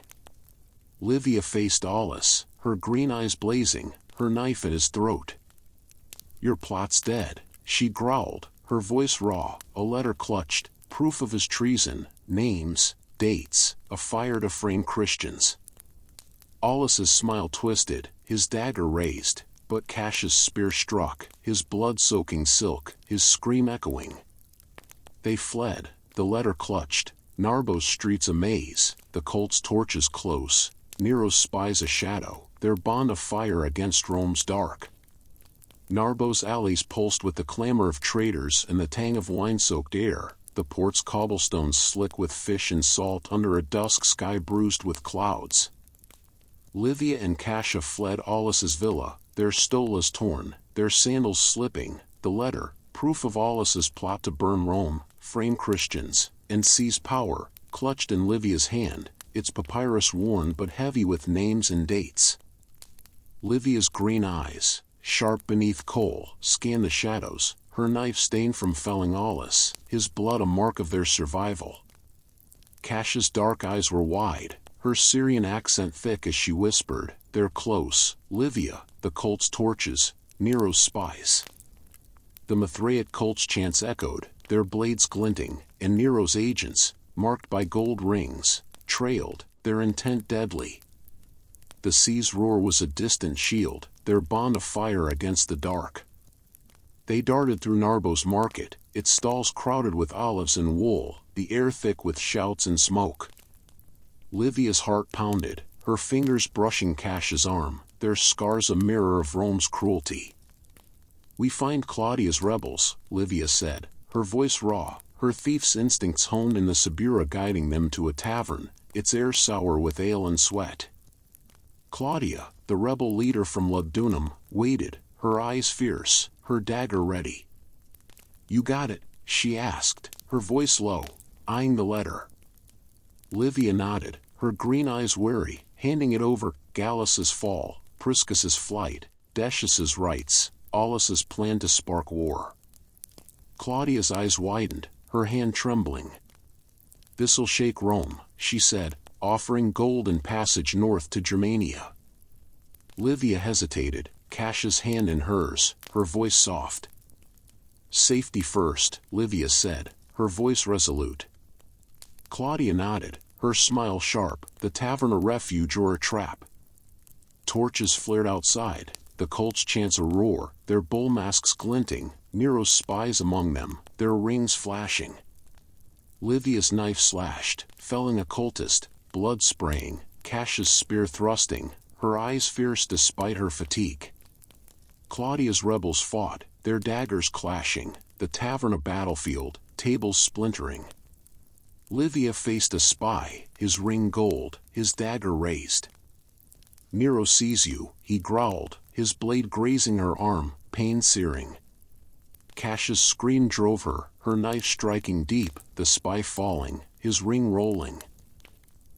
Livia faced Aulus, her green eyes blazing, her knife at his throat. Your plot's dead, she growled, her voice raw, a letter clutched, proof of his treason, names, dates, a fire to frame Christians. Aulus's smile twisted, his dagger raised, but Cassia's spear struck, his blood-soaking silk, his scream echoing. They fled, the letter clutched, Narbo's streets a maze, the Colt's torches close, Nero's spies a shadow, their bond of fire against Rome's dark. Narbo's alleys pulsed with the clamor of traders and the tang of wine-soaked air, the port's cobblestones slick with fish and salt under a dusk sky bruised with clouds. Livia and Cassia fled Aulus's villa, their stolas torn, their sandals slipping, the letter, proof of Aulus's plot to burn Rome, frame Christians, and seize power, clutched in Livia's hand, its papyrus worn but heavy with names and dates. Livia's green eyes, sharp beneath coal, scanned the shadows, her knife stained from felling Aulus, his blood a mark of their survival. Cassia's dark eyes were wide, her Syrian accent thick as she whispered, "They're close, Livia, the cult's torches, Nero's spies." The Mithraic cult's chants echoed, their blades glinting, and Nero's agents, marked by gold rings, trailed, their intent deadly. The sea's roar was a distant shield, their bond of fire against the dark. They darted through Narbo's market, its stalls crowded with olives and wool, the air thick with shouts and smoke. Livia's heart pounded, her fingers brushing Cassia's arm, their scars a mirror of Rome's cruelty. "We find Claudia's rebels," Livia said, her voice raw, her thief's instincts honed in the Subura guiding them to a tavern, its air sour with ale and sweat. Claudia, the rebel leader from Lugdunum, waited, her eyes fierce, her dagger ready. "You got it?" she asked, her voice low, eyeing the letter. Livia nodded, her green eyes wary, handing it over. Gallus's fall, Priscus's flight, Decius's rights, Aulus's plan to spark war. Claudia's eyes widened, her hand trembling. "This'll shake Rome," she said, offering gold and passage north to Germania. Livia hesitated, Cassia's hand in hers, her voice soft. "Safety first," Livia said, her voice resolute. Claudia nodded, her smile sharp, the tavern a refuge or a trap. Torches flared outside, the cult's chants a roar, their bull masks glinting, Nero's spies among them, their rings flashing. Livia's knife slashed, felling a cultist, blood spraying, Cassia's spear thrusting, her eyes fierce despite her fatigue. Claudia's rebels fought, their daggers clashing, the tavern a battlefield, tables splintering. Livia faced a spy, his ring gold, his dagger raised. "Nero sees you," he growled, his blade grazing her arm, pain searing. Cassia's scream drove her, her knife striking deep, the spy falling, his ring rolling.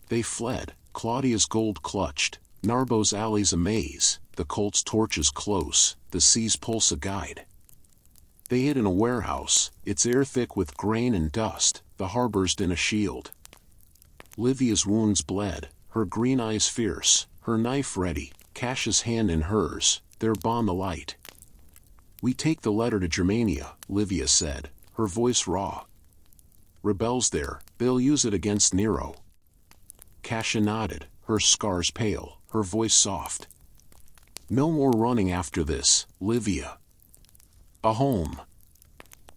They fled, Claudia's gold clutched, Narbo's alleys a maze, the cult's torches close, the sea's pulse a guide. They hid in a warehouse, its air thick with grain and dust, the harbor's din a shield. Livia's wounds bled, her green eyes fierce, her knife ready, Cassia's hand in hers, their bond alight. "We take the letter to Germania," Livia said, her voice raw. "Rebels there, they'll use it against Nero." Cassia nodded, her scars pale, her voice soft. "No more running after this, Livia. A home."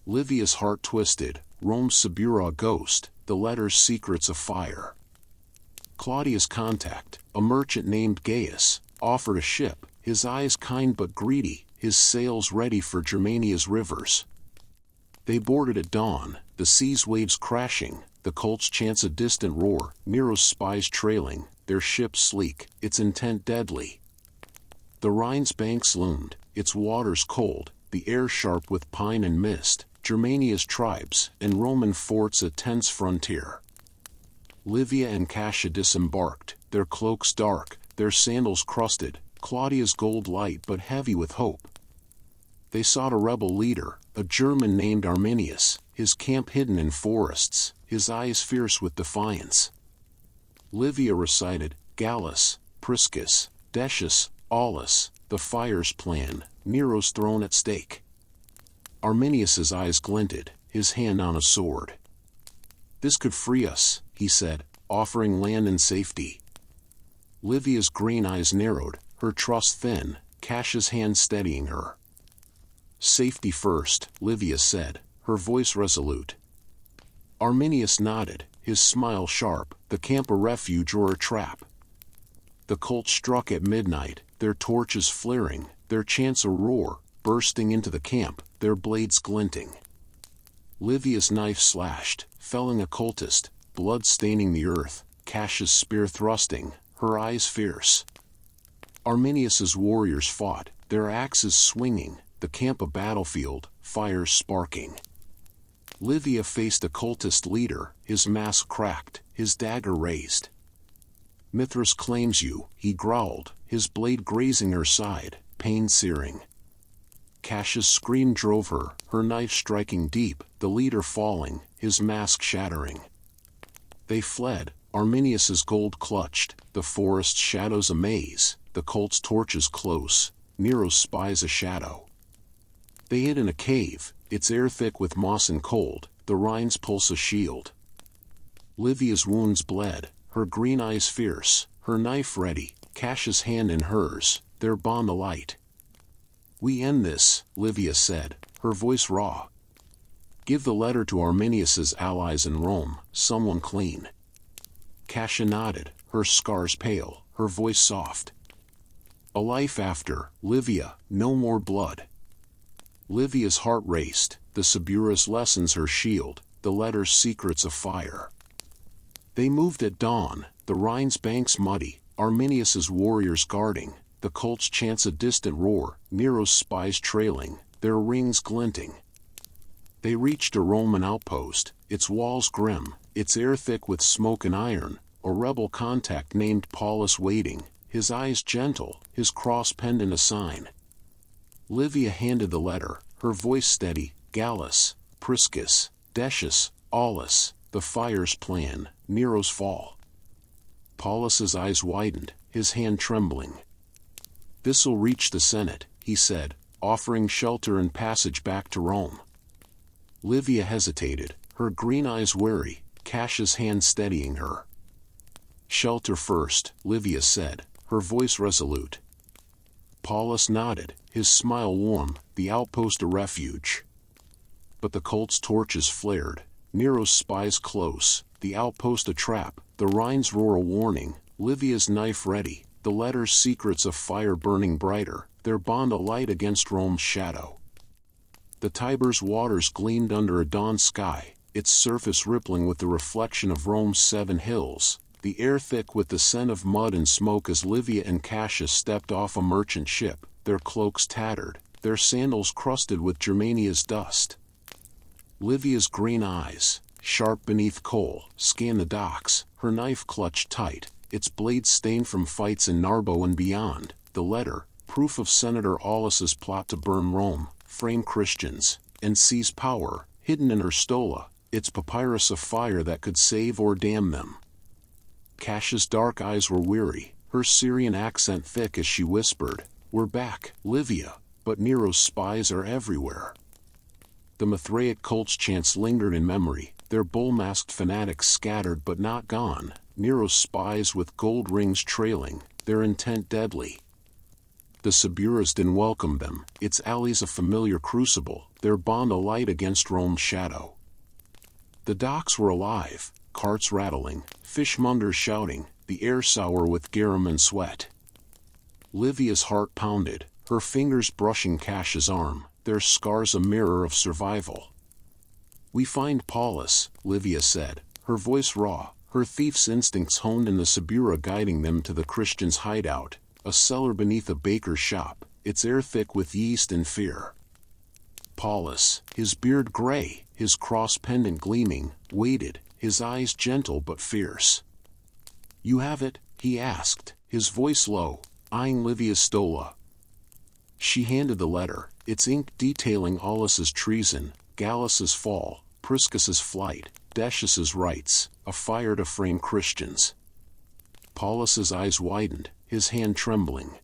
Livia's heart twisted, Rome's Subura ghost, the letter's secrets afire. Claudia's contact, a merchant named Gaius, offered a ship, his eyes kind but greedy, his sails ready for Germania's rivers. They boarded at dawn, the sea's waves crashing, the cult's chants a distant roar, Nero's spies trailing, their ship sleek, its intent deadly. The Rhine's banks loomed, its waters cold, the air sharp with pine and mist, Germania's tribes, and Roman forts a tense frontier. Livia and Cassia disembarked, their cloaks dark, their sandals crusted, Claudia's gold light but heavy with hope. They sought a rebel leader, a German named Arminius, his camp hidden in forests, his eyes fierce with defiance. Livia recited, Gallus, Priscus, Decius, Aulus, the fire's plan, Nero's throne at stake. Arminius's eyes glinted, his hand on a sword. "This could free us," he said, offering land and safety. Livia's green eyes narrowed, her trust thin, Cassia's hand steadying her. "Safety first," Livia said, her voice resolute. Arminius nodded, his smile sharp, the camp a refuge or a trap. The cult struck at midnight, their torches flaring, their chants a roar, bursting into the camp, their blades glinting. Livia's knife slashed, felling a cultist, blood staining the earth, Cassia's spear thrusting, her eyes fierce. Arminius's warriors fought, their axes swinging, the camp a battlefield, fires sparking. Livia faced a cultist leader, his mask cracked, his dagger raised. Mithras claims you, he growled, his blade grazing her side, pain searing. Cassia's scream drove her, her knife striking deep, the leader falling, his mask shattering. They fled, Arminius's gold clutched, the forest's shadows a maze, the cult's torches close, Nero's spies a shadow. They hid in a cave, its air thick with moss and cold, the Rhine's pulse a shield. Livia's wounds bled, her green eyes fierce, her knife ready, Cassia's hand in hers, their bond alight. We end this, Livia said, her voice raw. Give the letter to Arminius's allies in Rome, someone clean. Cassia nodded, her scars pale, her voice soft. A life after, Livia, no more blood. Livia's heart raced, the Subura's lessons her shield, the letter's secrets of fire. They moved at dawn, the Rhine's banks muddy, Arminius's warriors guarding, the cult's chants a distant roar, Nero's spies trailing, their rings glinting. They reached a Roman outpost, its walls grim, its air thick with smoke and iron, a rebel contact named Paulus waiting, his eyes gentle, his cross penned in a sign. Livia handed the letter, her voice steady, Gallus, Priscus, Decius, Aulus, the fire's plan, Nero's fall. Paulus's eyes widened, his hand trembling. This'll reach the Senate, he said, offering shelter and passage back to Rome. Livia hesitated, her green eyes wary, Cassia's hand steadying her. Shelter first, Livia said, her voice resolute. Paulus nodded, his smile warm, the outpost a refuge. But the cult's torches flared, Nero's spies close, the outpost a trap, the Rhine's roar a warning, Livia's knife ready, the letter's secrets of fire burning brighter, their bond a light against Rome's shadow. The Tiber's waters gleamed under a dawn sky, its surface rippling with the reflection of Rome's 7 hills, the air thick with the scent of mud and smoke as Livia and Cassia stepped off a merchant ship, their cloaks tattered, their sandals crusted with Germania's dust. Livia's green eyes, sharp beneath coal, scanned the docks, her knife clutched tight, its blade stained from fights in Narbo and beyond, the letter, proof of Senator Aulus's plot to burn Rome, frame Christians, and seize power, hidden in her stola, its papyrus of fire that could save or damn them. Cassia's dark eyes were weary, her Syrian accent thick as she whispered, "We're back, Livia, but Nero's spies are everywhere." The Mithraic cult's chants lingered in memory, their bull-masked fanatics scattered but not gone, Nero's spies with gold rings trailing, their intent deadly. The Suburas didn't welcome them, its alleys a familiar crucible, their bond a light against Rome's shadow. The docks were alive, carts rattling, fishmongers shouting, the air sour with garum and sweat. Livia's heart pounded, her fingers brushing Cassia's arm, their scars a mirror of survival. "We find Paulus," Livia said, her voice raw, her thief's instincts honed in the Subura guiding them to the Christian's hideout, a cellar beneath a baker's shop, its air thick with yeast and fear. Paulus, his beard gray, his cross pendant gleaming, waited, his eyes gentle but fierce. "You have it?" he asked, his voice low, eyeing Livia's stola. She handed the letter, its ink detailing Aulus's treason, Gallus's fall, Priscus's flight, Decius's rights, a fire to frame Christians. Paulus's eyes widened, his hand trembling.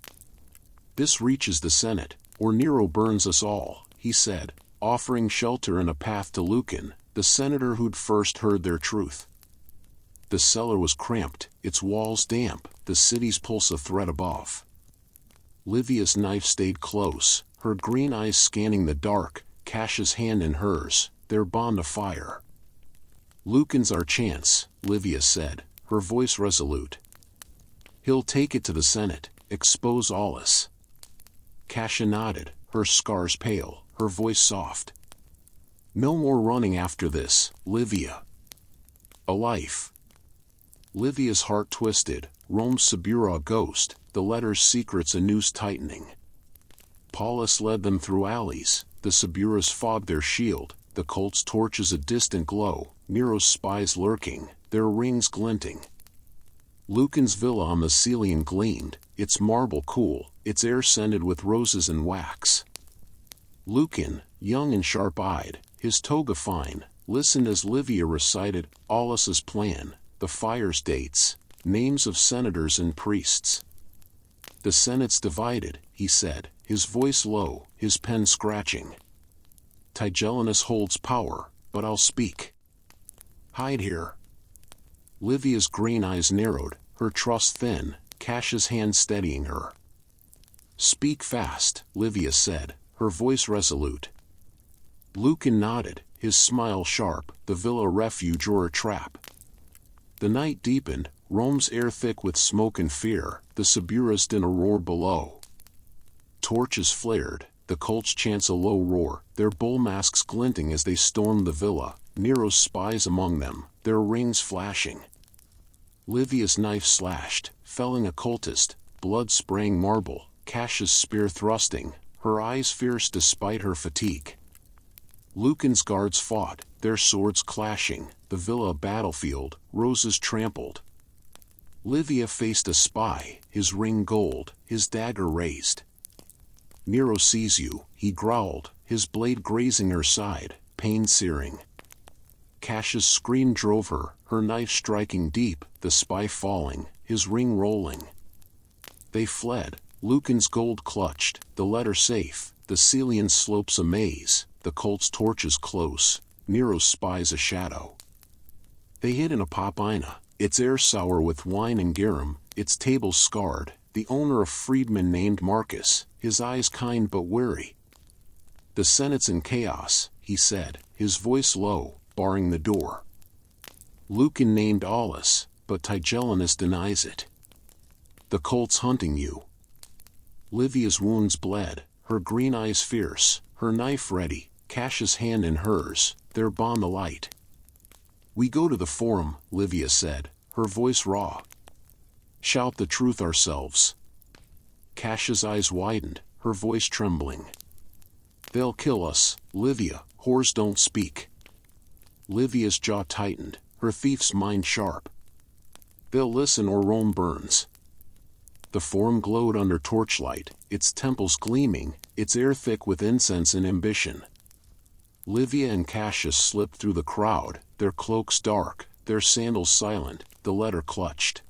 "This reaches the Senate, or Nero burns us all," he said, offering shelter and a path to Lucan, the senator who'd first heard their truth. The cellar was cramped, its walls damp, the city's pulse a threat above. Livia's knife stayed close, her green eyes scanning the dark, Cassia's hand in hers, their bond afire. "Lucan's our chance," Livia said, her voice resolute. "He'll take it to the Senate, expose Aulus." Cassia nodded, her scars pale, her voice soft. "No more running after this, Livia. A life." Livia's heart twisted, Rome's Subura a ghost, the letter's secrets a noose tightening. Paulus led them through alleys, the Suburas fogged their shield, the Colt's torches a distant glow, Nero's spies lurking, their rings glinting. Lucan's villa on the Celian gleamed, its marble cool, its air scented with roses and wax. Lucan, young and sharp-eyed, his toga fine, listened as Livia recited Aulus's plan, the fire's dates, names of senators and priests. "The Senate's divided," he said, his voice low, his pen scratching. "Tigellinus holds power, but I'll speak. Hide here." Livia's green eyes narrowed, her trust thin, Cassia's hand steadying her. "Speak fast," Livia said, her voice resolute. Lucan nodded, his smile sharp, the villa refuge or a trap. The night deepened, Rome's air thick with smoke and fear, the Suburas din a roar below. Torches flared, the Colts chants a low roar, their bull masks glinting as they stormed the villa, Nero's spies among them, their rings flashing. Livia's knife slashed, felling a cultist, blood spraying marble, Cassia's spear thrusting, her eyes fierce despite her fatigue. Lucan's guards fought, their swords clashing, the villa a battlefield, roses trampled. Livia faced a spy, his ring gold, his dagger raised. "Nero sees you," he growled, his blade grazing her side, pain searing. Cassia's scream drove her, her knife striking deep, the spy falling, his ring rolling. They fled, Lucan's gold clutched, the letter safe, the Celian slopes a maze, the Colt's torches close, Nero's spies a shadow. They hid in a popina, its air sour with wine and garum, its tables scarred, the owner a freedman named Marcus, his eyes kind but weary. "The Senate's in chaos," he said, his voice low, barring the door. "Lucan named Aulus, but Tigellinus denies it. The Colt's hunting you." Livia's wounds bled, her green eyes fierce, her knife ready, Cassia's hand in hers, their bond alight. "We go to the Forum," Livia said, her voice raw. "Shout the truth ourselves." Cassia's eyes widened, her voice trembling. "They'll kill us, Livia, whores don't speak." Livia's jaw tightened, her thief's mind sharp. "They'll listen or Rome burns." The Forum glowed under torchlight, its temples gleaming, its air thick with incense and ambition. Livia and Cassius slipped through the crowd, their cloaks dark, their sandals silent, the letter clutched.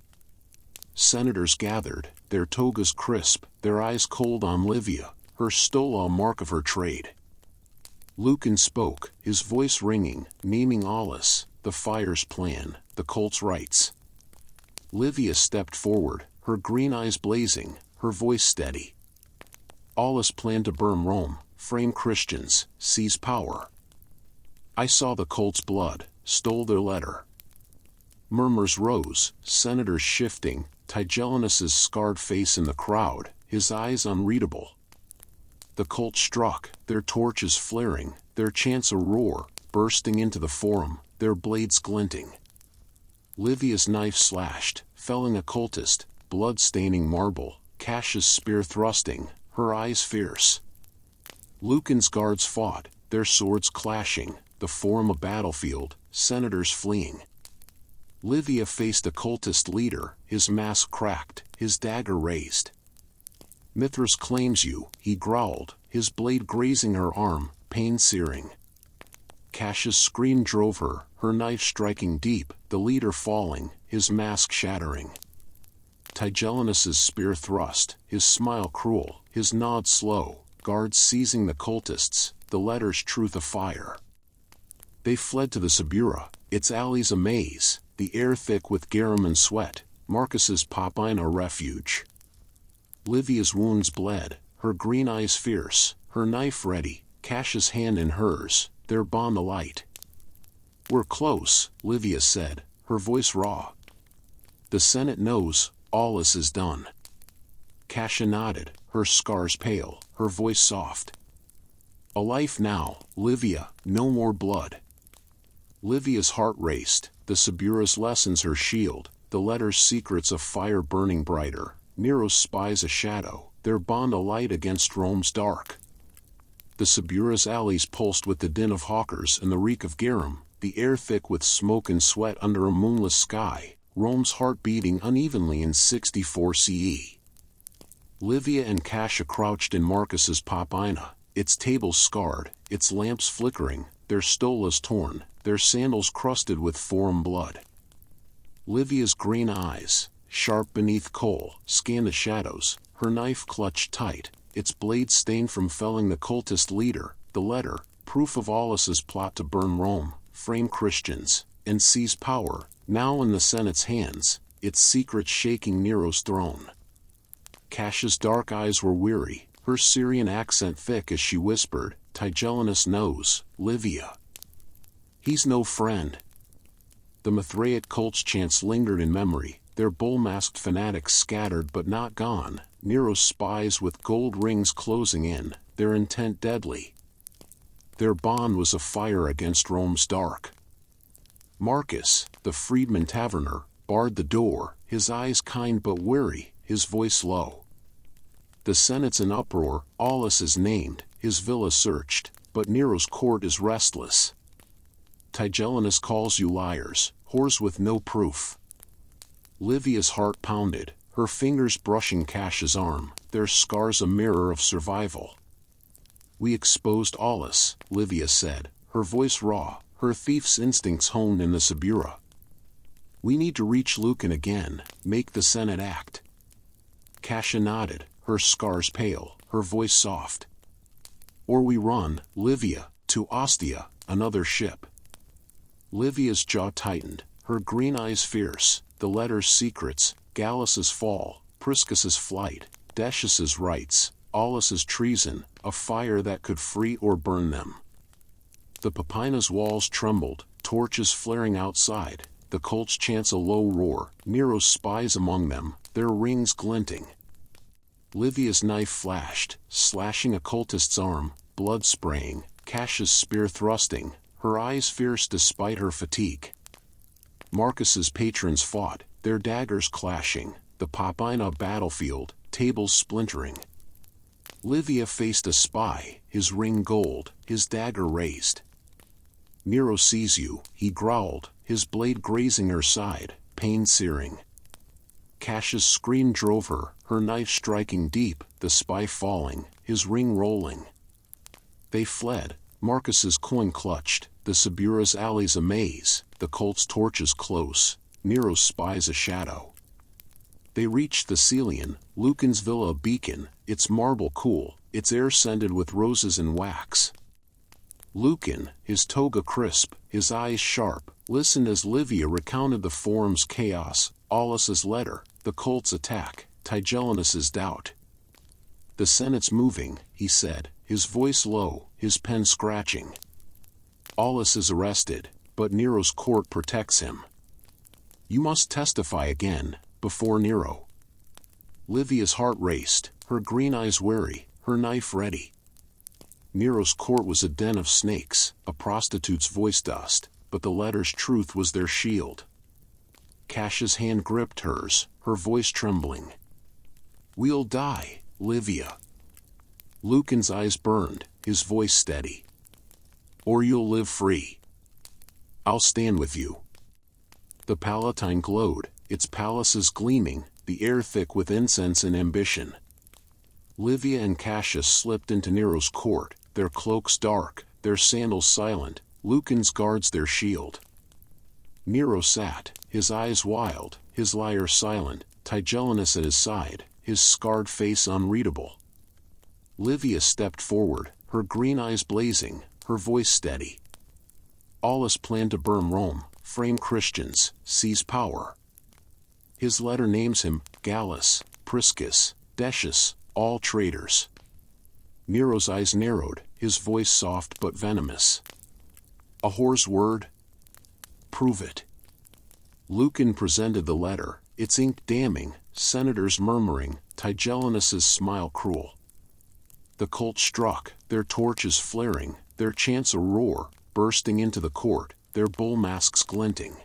Senators gathered, their togas crisp, their eyes cold on Livia, her stola a mark of her trade. Lucan spoke, his voice ringing, naming Aulus, the fire's plan, the Colt's rights. Livia stepped forward, her green eyes blazing, her voice steady. "Aulus planned to burn Rome, frame Christians, seize power. I saw the Colt's blood, stole their letter." Murmurs rose, senators shifting, Tigellinus's scarred face in the crowd, his eyes unreadable. The Colt struck, their torches flaring, their chants a roar, bursting into the Forum, their blades glinting. Livia's knife slashed, felling a cultist, blood-staining marble, Cassia's spear thrusting, her eyes fierce. Lucan's guards fought, their swords clashing, the Forum a battlefield, senators fleeing. Livia faced a cultist leader, his mask cracked, his dagger raised. "Mithras claims you," he growled, his blade grazing her arm, pain searing. Cassia's scream drove her, her knife striking deep, the leader falling, his mask shattering. Tigellinus's spear thrust, his smile cruel, his nod slow, guards seizing the cultists, the letter's truth afire. They fled to the Subura, its alleys a maze, the air thick with garum and sweat, Marcus's popine a refuge. Livia's wounds bled, her green eyes fierce, her knife ready, Cassia's hand in hers, their bond alight. "We're close," Livia said, her voice raw. "The Senate knows, Aulus is done." Cassia nodded, her scars pale, her voice soft. "A life now, Livia, no more blood." Livia's heart raced, the Subura's lessons her shield, the letter's secrets a fire burning brighter, Nero's spies a shadow, their bond alight against Rome's dark. The Subura's alleys pulsed with the din of hawkers and the reek of garum, the air thick with smoke and sweat under a moonless sky, Rome's heart beating unevenly in 64 CE. Livia and Cassia crouched in Marcus's papina, its tables scarred, its lamps flickering, their stolas torn, their sandals crusted with forum blood. Livia's green eyes, sharp beneath coal, scanned the shadows, her knife clutched tight, its blade stained from felling the cultist leader, the letter, proof of Aulus's plot to burn Rome, frame Christians, and seize power, now in the Senate's hands, its secrets shaking Nero's throne. Cassia's dark eyes were weary, her Syrian accent thick as she whispered, "Tigellinus knows, Livia. He's no friend." The Mithraic cult's chants lingered in memory, their bull-masked fanatics scattered but not gone, Nero's spies with gold rings closing in, their intent deadly. Their bond was a fire against Rome's dark. Marcus, the freedman taverner, barred the door, his eyes kind but weary, his voice low. The Senate's in uproar, Aulus is named, his villa searched, but Nero's court is restless. Tigellinus calls you liars, whores with no proof. Livia's heart pounded, her fingers brushing Cassia's arm, their scars a mirror of survival. "We exposed Aulus," Livia said, her voice raw, her thief's instincts honed in the Subura. "We need to reach Lucan again, make the Senate act." Cassia nodded, her scars pale, her voice soft. "Or we run, Livia, to Ostia, another ship." Livia's jaw tightened, her green eyes fierce, the letter's secrets, Gallus's fall, Priscus's flight, Decius's rights, Aulus's treason, a fire that could free or burn them. The Papina's walls trembled, torches flaring outside, the cult's chants a low roar, Nero's spies among them, their rings glinting. Livia's knife flashed, slashing a cultist's arm, blood spraying, Cassia's spear thrusting, her eyes fierce despite her fatigue. Marcus's patrons fought, their daggers clashing, the Papina battlefield, tables splintering. Livia faced a spy, his ring gold, his dagger raised. "Nero sees you," he growled, his blade grazing her side, pain searing. Cassia's scream drove her, her knife striking deep, the spy falling, his ring rolling. They fled, Marcus's coin clutched, the Subura's alleys a maze, the cult's torches close, Nero's spies a shadow. They reached the Celian, Lucan's villa a beacon, its marble cool, its air scented with roses and wax. Lucan, his toga crisp, his eyes sharp, listened as Livia recounted the forum's chaos, Aulus's letter, the cult's attack, Tigellinus's doubt. "The Senate's moving," he said, his voice low, his pen scratching. "Aulus is arrested, but Nero's court protects him. You must testify again, before Nero." Livia's heart raced, her green eyes wary, her knife ready. Nero's court was a den of snakes, a prostitute's voice dust, but the letter's truth was their shield. Cassia's hand gripped hers, her voice trembling. "We'll die, Livia." Lucan's eyes burned, his voice steady. "Or you'll live free. I'll stand with you." The Palatine glowed, its palaces gleaming, the air thick with incense and ambition. Livia and Cassia slipped into Nero's court, their cloaks dark, their sandals silent, Lucan's guards their shield. Nero sat, his eyes wild, his lyre silent, Tigellinus at his side, his scarred face unreadable. Livia stepped forward, her green eyes blazing, her voice steady. Aulus planned to burn Rome, frame Christians, seize power. His letter names him, Gallus, Priscus, Decius, all traitors. Nero's eyes narrowed, his voice soft but venomous. "A whore's word? Prove it." Lucan presented the letter, its ink damning, senators murmuring, Tigellinus's smile cruel. The cult struck, their torches flaring, their chants a roar, bursting into the court, their bull masks glinting.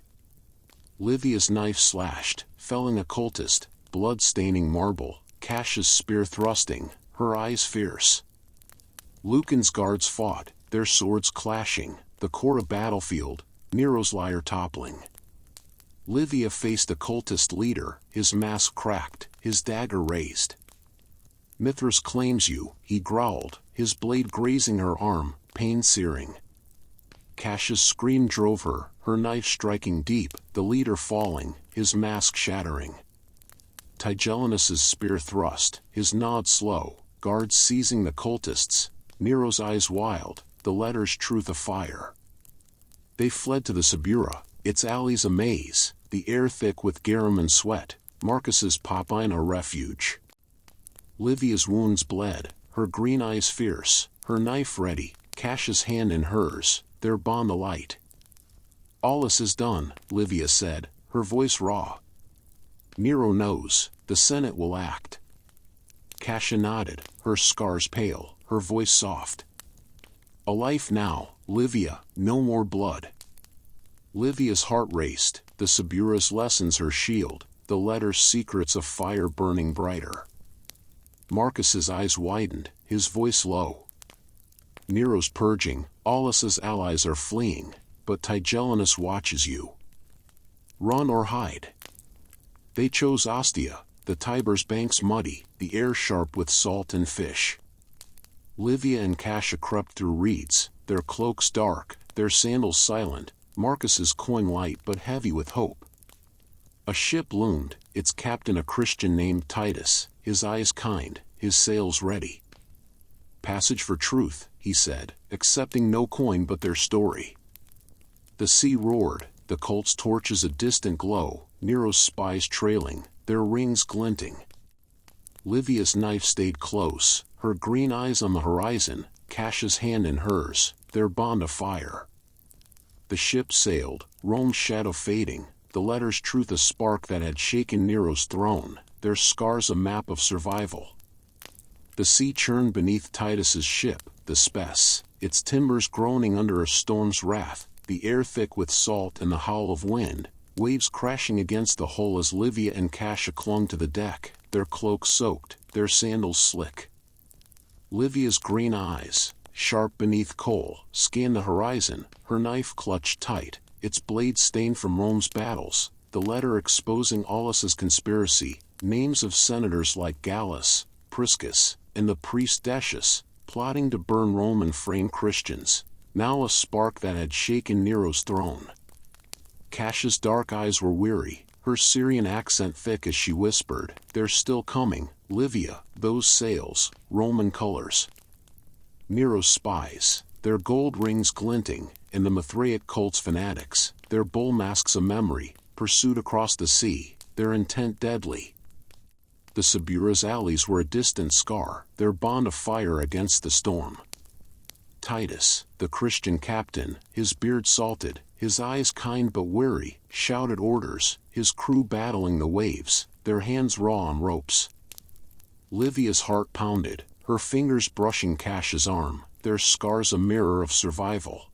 Livia's knife slashed, felling a cultist, blood-staining marble, Cassia's spear thrusting, her eyes fierce. Lucan's guards fought, their swords clashing, the Cora battlefield, Nero's lyre toppling. Livia faced a cultist leader, his mask cracked, his dagger raised. Mithras claims you, he growled, his blade grazing her arm, pain searing. Cassia's scream drove her, her knife striking deep, the leader falling, his mask shattering. Tigellinus's spear thrust, his nod slow, guards seizing the cultists, Nero's eyes wild, the letter's truth afire. They fled to the Subura, its alleys a maze, the air thick with garum and sweat, Marcus's Popine a refuge. Livia's wounds bled, her green eyes fierce, her knife ready, Cassia's hand in hers, their bond alight. Aulus is done, Livia said, her voice raw. Nero knows, the Senate will act. Cassia nodded, her scars pale, her voice soft. A life now, Livia, no more blood. Livia's heart raced, the Subura's lessons her shield, the letter's secrets of fire burning brighter. Marcus's eyes widened, his voice low. Nero's purging, Aulus's allies are fleeing, but Tigellinus watches you. Run or hide. They chose Ostia, the Tiber's banks muddy, the air sharp with salt and fish. Livia and Cassia crept through reeds, their cloaks dark, their sandals silent, Marcus's coin light but heavy with hope. A ship loomed, its captain a Christian named Titus, his eyes kind, his sails ready. Passage for truth, he said, accepting no coin but their story. The sea roared, the cult's torches a distant glow, Nero's spies trailing, their rings glinting. Livia's knife stayed close, her green eyes on the horizon, Cassia's hand in hers, their bond afire. The ship sailed, Rome's shadow fading, the letter's truth a spark that had shaken Nero's throne, their scars a map of survival. The sea churned beneath Titus's ship, the Spes, its timbers groaning under a storm's wrath, the air thick with salt and the howl of wind, waves crashing against the hull as Livia and Cassia clung to the deck, their cloaks soaked, their sandals slick. Livia's green eyes, sharp beneath coal, scanned the horizon, her knife clutched tight, its blade stained from Rome's battles, the letter exposing Aulus's conspiracy, names of senators like Gallus, Priscus, and the priest Decius, plotting to burn Rome and frame Christians, now a spark that had shaken Nero's throne. Cassia's dark eyes were weary, her Syrian accent thick as she whispered, "They're still coming, Livia, those sails, Roman colors." Nero's spies, their gold rings glinting, and the Mithraic cult's fanatics, their bull masks a memory, pursued across the sea, their intent deadly. The Subura's alleys were a distant scar, their bond of fire against the storm. Titus, the Christian captain, his beard salted, his eyes kind but weary, shouted orders, his crew battling the waves, their hands raw on ropes. Livia's heart pounded, her fingers brushing Cassia's arm, their scars a mirror of survival.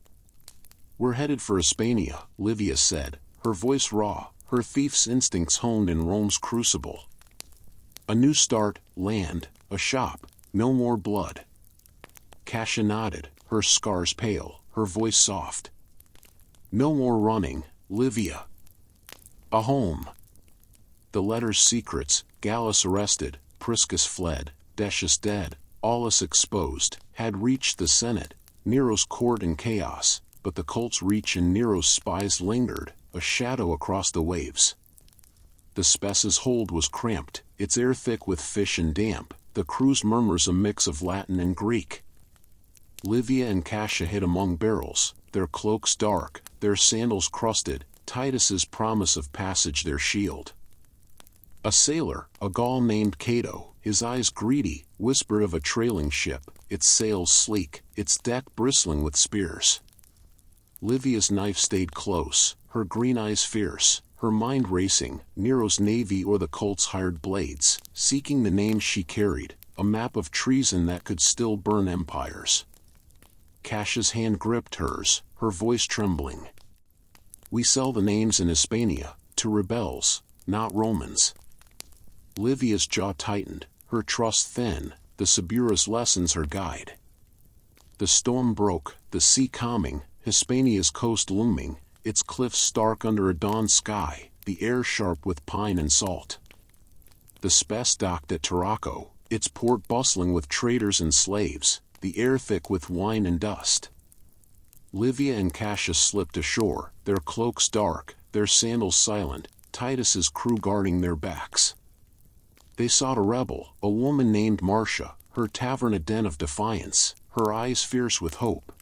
"We're headed for Hispania," Livia said, her voice raw, her thief's instincts honed in Rome's crucible. A new start, land, a shop, no more blood. Cassia nodded, her scars pale, her voice soft. "No more running, Livia. A home." The letter's secrets, Gallus arrested, Priscus fled, Decius dead, Aulus exposed, had reached the Senate, Nero's court in chaos, but the cult's reach and Nero's spies lingered, a shadow across the waves. The Spes's hold was cramped, its air thick with fish and damp, the crew's murmurs a mix of Latin and Greek. Livia and Cassia hid among barrels, their cloaks dark, their sandals crusted, Titus's promise of passage their shield. A sailor, a Gaul named Cato, his eyes greedy, whispered of a trailing ship, its sails sleek, its deck bristling with spears. Livia's knife stayed close, her green eyes fierce, her mind racing, Nero's navy or the cult's hired blades, seeking the names she carried, a map of treason that could still burn empires. Cassia's hand gripped hers, her voice trembling. "We sell the names in Hispania, to rebels, not Romans." Livia's jaw tightened, her trust thin, the Sabura's lessons her guide. The storm broke, the sea calming, Hispania's coast looming, its cliffs stark under a dawn sky, the air sharp with pine and salt. The Spes docked at Tarraco, its port bustling with traders and slaves, the air thick with wine and dust. Livia and Cassius slipped ashore, their cloaks dark, their sandals silent, Titus's crew guarding their backs. They sought a rebel, a woman named Marcia, her tavern a den of defiance, her eyes fierce with hope.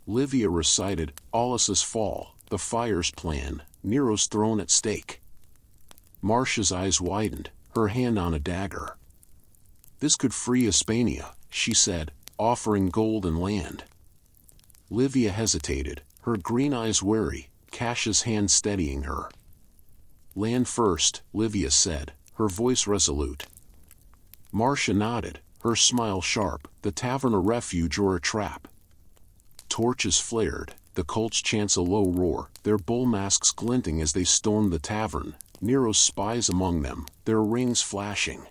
Livia recited Aulus's fall, the fire's plan, Nero's throne at stake. Marcia's eyes widened, her hand on a dagger. This could free Hispania, she said, offering gold and land. Livia hesitated, her green eyes wary, Cassius' hand steadying her. Land first, Livia said, her voice resolute. Marcia nodded, her smile sharp, the tavern a refuge or a trap. Torches flared, the Colts chants a low roar, their bull masks glinting as they stormed the tavern, Nero's spies among them, their rings flashing.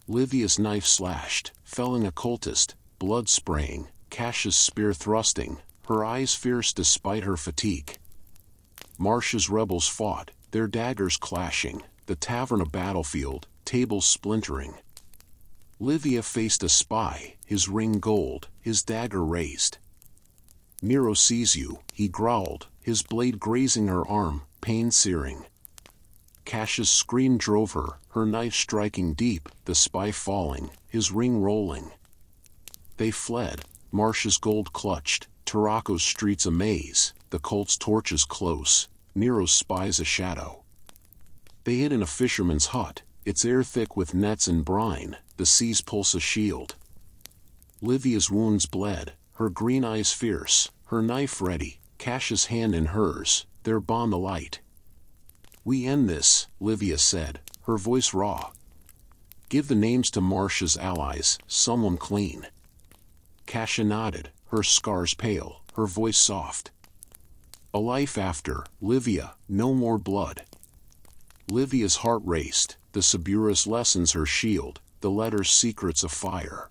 Livia's knife slashed, felling a cultist, blood spraying, Cassius' spear thrusting, her eyes fierce despite her fatigue. Marcia's rebels fought, their daggers clashing, the tavern a battlefield, tables splintering. Livia faced a spy, his ring gold, his dagger raised. Nero sees you, he growled, his blade grazing her arm, pain searing. Cassius' scream drove her, her knife striking deep, the spy falling, his ring rolling. They fled, Marcia's gold clutched, Tarraco's streets a maze, the Colt's torches close, Nero's spies a shadow. They hid in a fisherman's hut, its air thick with nets and brine, the sea's pulse a shield. Livia's wounds bled, her green eyes fierce, her knife ready, Cassius' hand in hers, their bond alight. We end this, Livia said, her voice raw. Give the names to Marcia's allies, someone clean. Cassius nodded, her scars pale, her voice soft. A life after, Livia, no more blood. Livia's heart raced, the Sabura's lessons her shield, the letter's secrets of fire.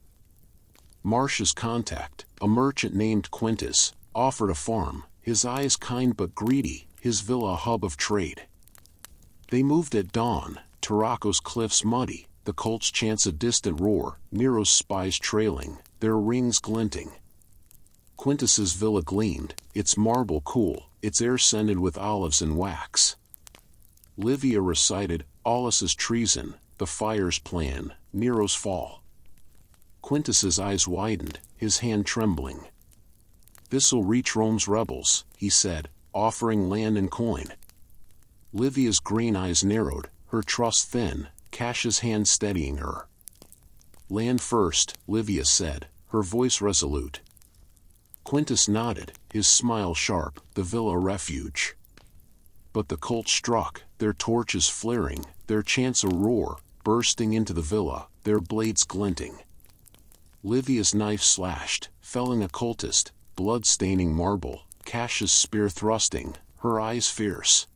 Marcia's contact, a merchant named Quintus, offered a farm, his eyes kind but greedy, his villa a hub of trade. They moved at dawn, Tarraco's cliffs muddy, the Colts chants a distant roar, Nero's spies trailing, their rings glinting. Quintus's villa gleamed, its marble cool, its air scented with olives and wax. Livia recited Aulus's treason, the fire's plan, Nero's fall. Quintus's eyes widened, his hand trembling. This'll reach Rome's rebels, he said, offering land and coin. Livia's green eyes narrowed, her trust thin, Cassius' hand steadying her. Land first, Livia said, her voice resolute. Quintus nodded, his smile sharp, the villa a refuge. But the Colts struck, their torches flaring, their chants a roar, bursting into the villa, their blades glinting. Livia's knife slashed, felling a cultist, blood-staining marble, Cassius' spear thrusting, her eyes fierce.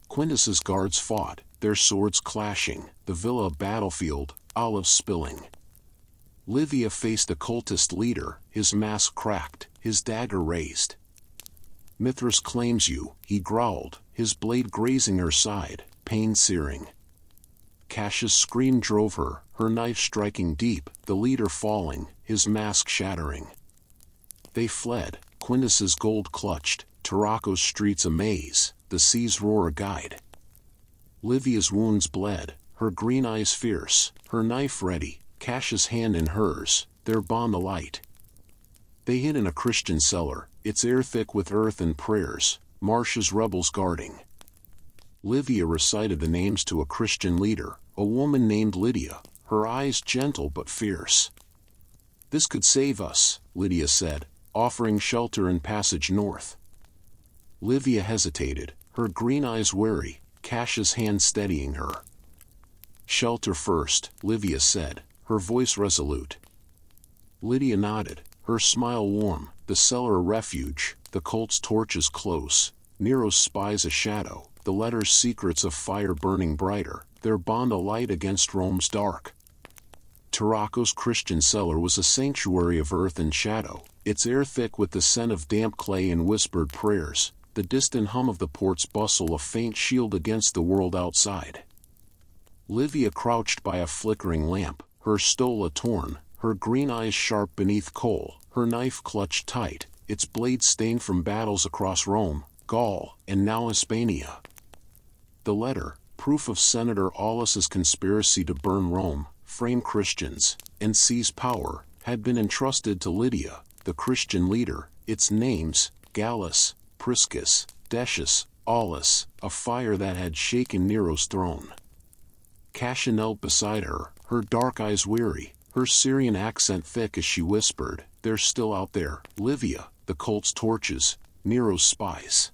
Quintus's guards fought, their swords clashing, the villa a battlefield, olives spilling. Livia faced a cultist leader, his mask cracked, his dagger raised. Mithras claims you, he growled, his blade grazing her side, pain searing. Cassius' scream drove her, her knife striking deep, the leader falling, his mask shattering. They fled, Quintus's gold clutched, Tarraco's streets a maze, the sea's roar a guide. Livia's wounds bled, her green eyes fierce, her knife ready, Cassius' hand in hers, their bond alight. They hid in a Christian cellar, its air thick with earth and prayers, Marcia's rebels guarding. Livia recited the names to a Christian leader, a woman named Lydia, her eyes gentle but fierce. This could save us, Lydia said, offering shelter and passage north. Livia hesitated, her green eyes wary, Cassius' hand steadying her. Shelter first, Livia said, her voice resolute. Lydia nodded, her smile warm, the cellar a refuge, the Colt's torches close, Nero's spies a shadow, the letter's secrets of fire burning brighter, their bond a light against Rome's dark. Turaco's Christian cellar was a sanctuary of earth and shadow, its air thick with the scent of damp clay and whispered prayers, the distant hum of the port's bustle a faint shield against the world outside. Livia crouched by a flickering lamp, her stola torn, her green eyes sharp beneath coal, her knife clutched tight, its blade stained from battles across Rome, Gaul, and now Hispania. The letter, proof of Senator Aulus's conspiracy to burn Rome, frame Christians, and seize power, had been entrusted to Lydia, the Christian leader, its names, Gallus, Priscus, Decius, Aulus, a fire that had shaken Nero's throne. Cassia knelt beside her, her dark eyes weary, her Syrian accent thick as she whispered, "They're still out there, Livia, the cult's torches, Nero's spies."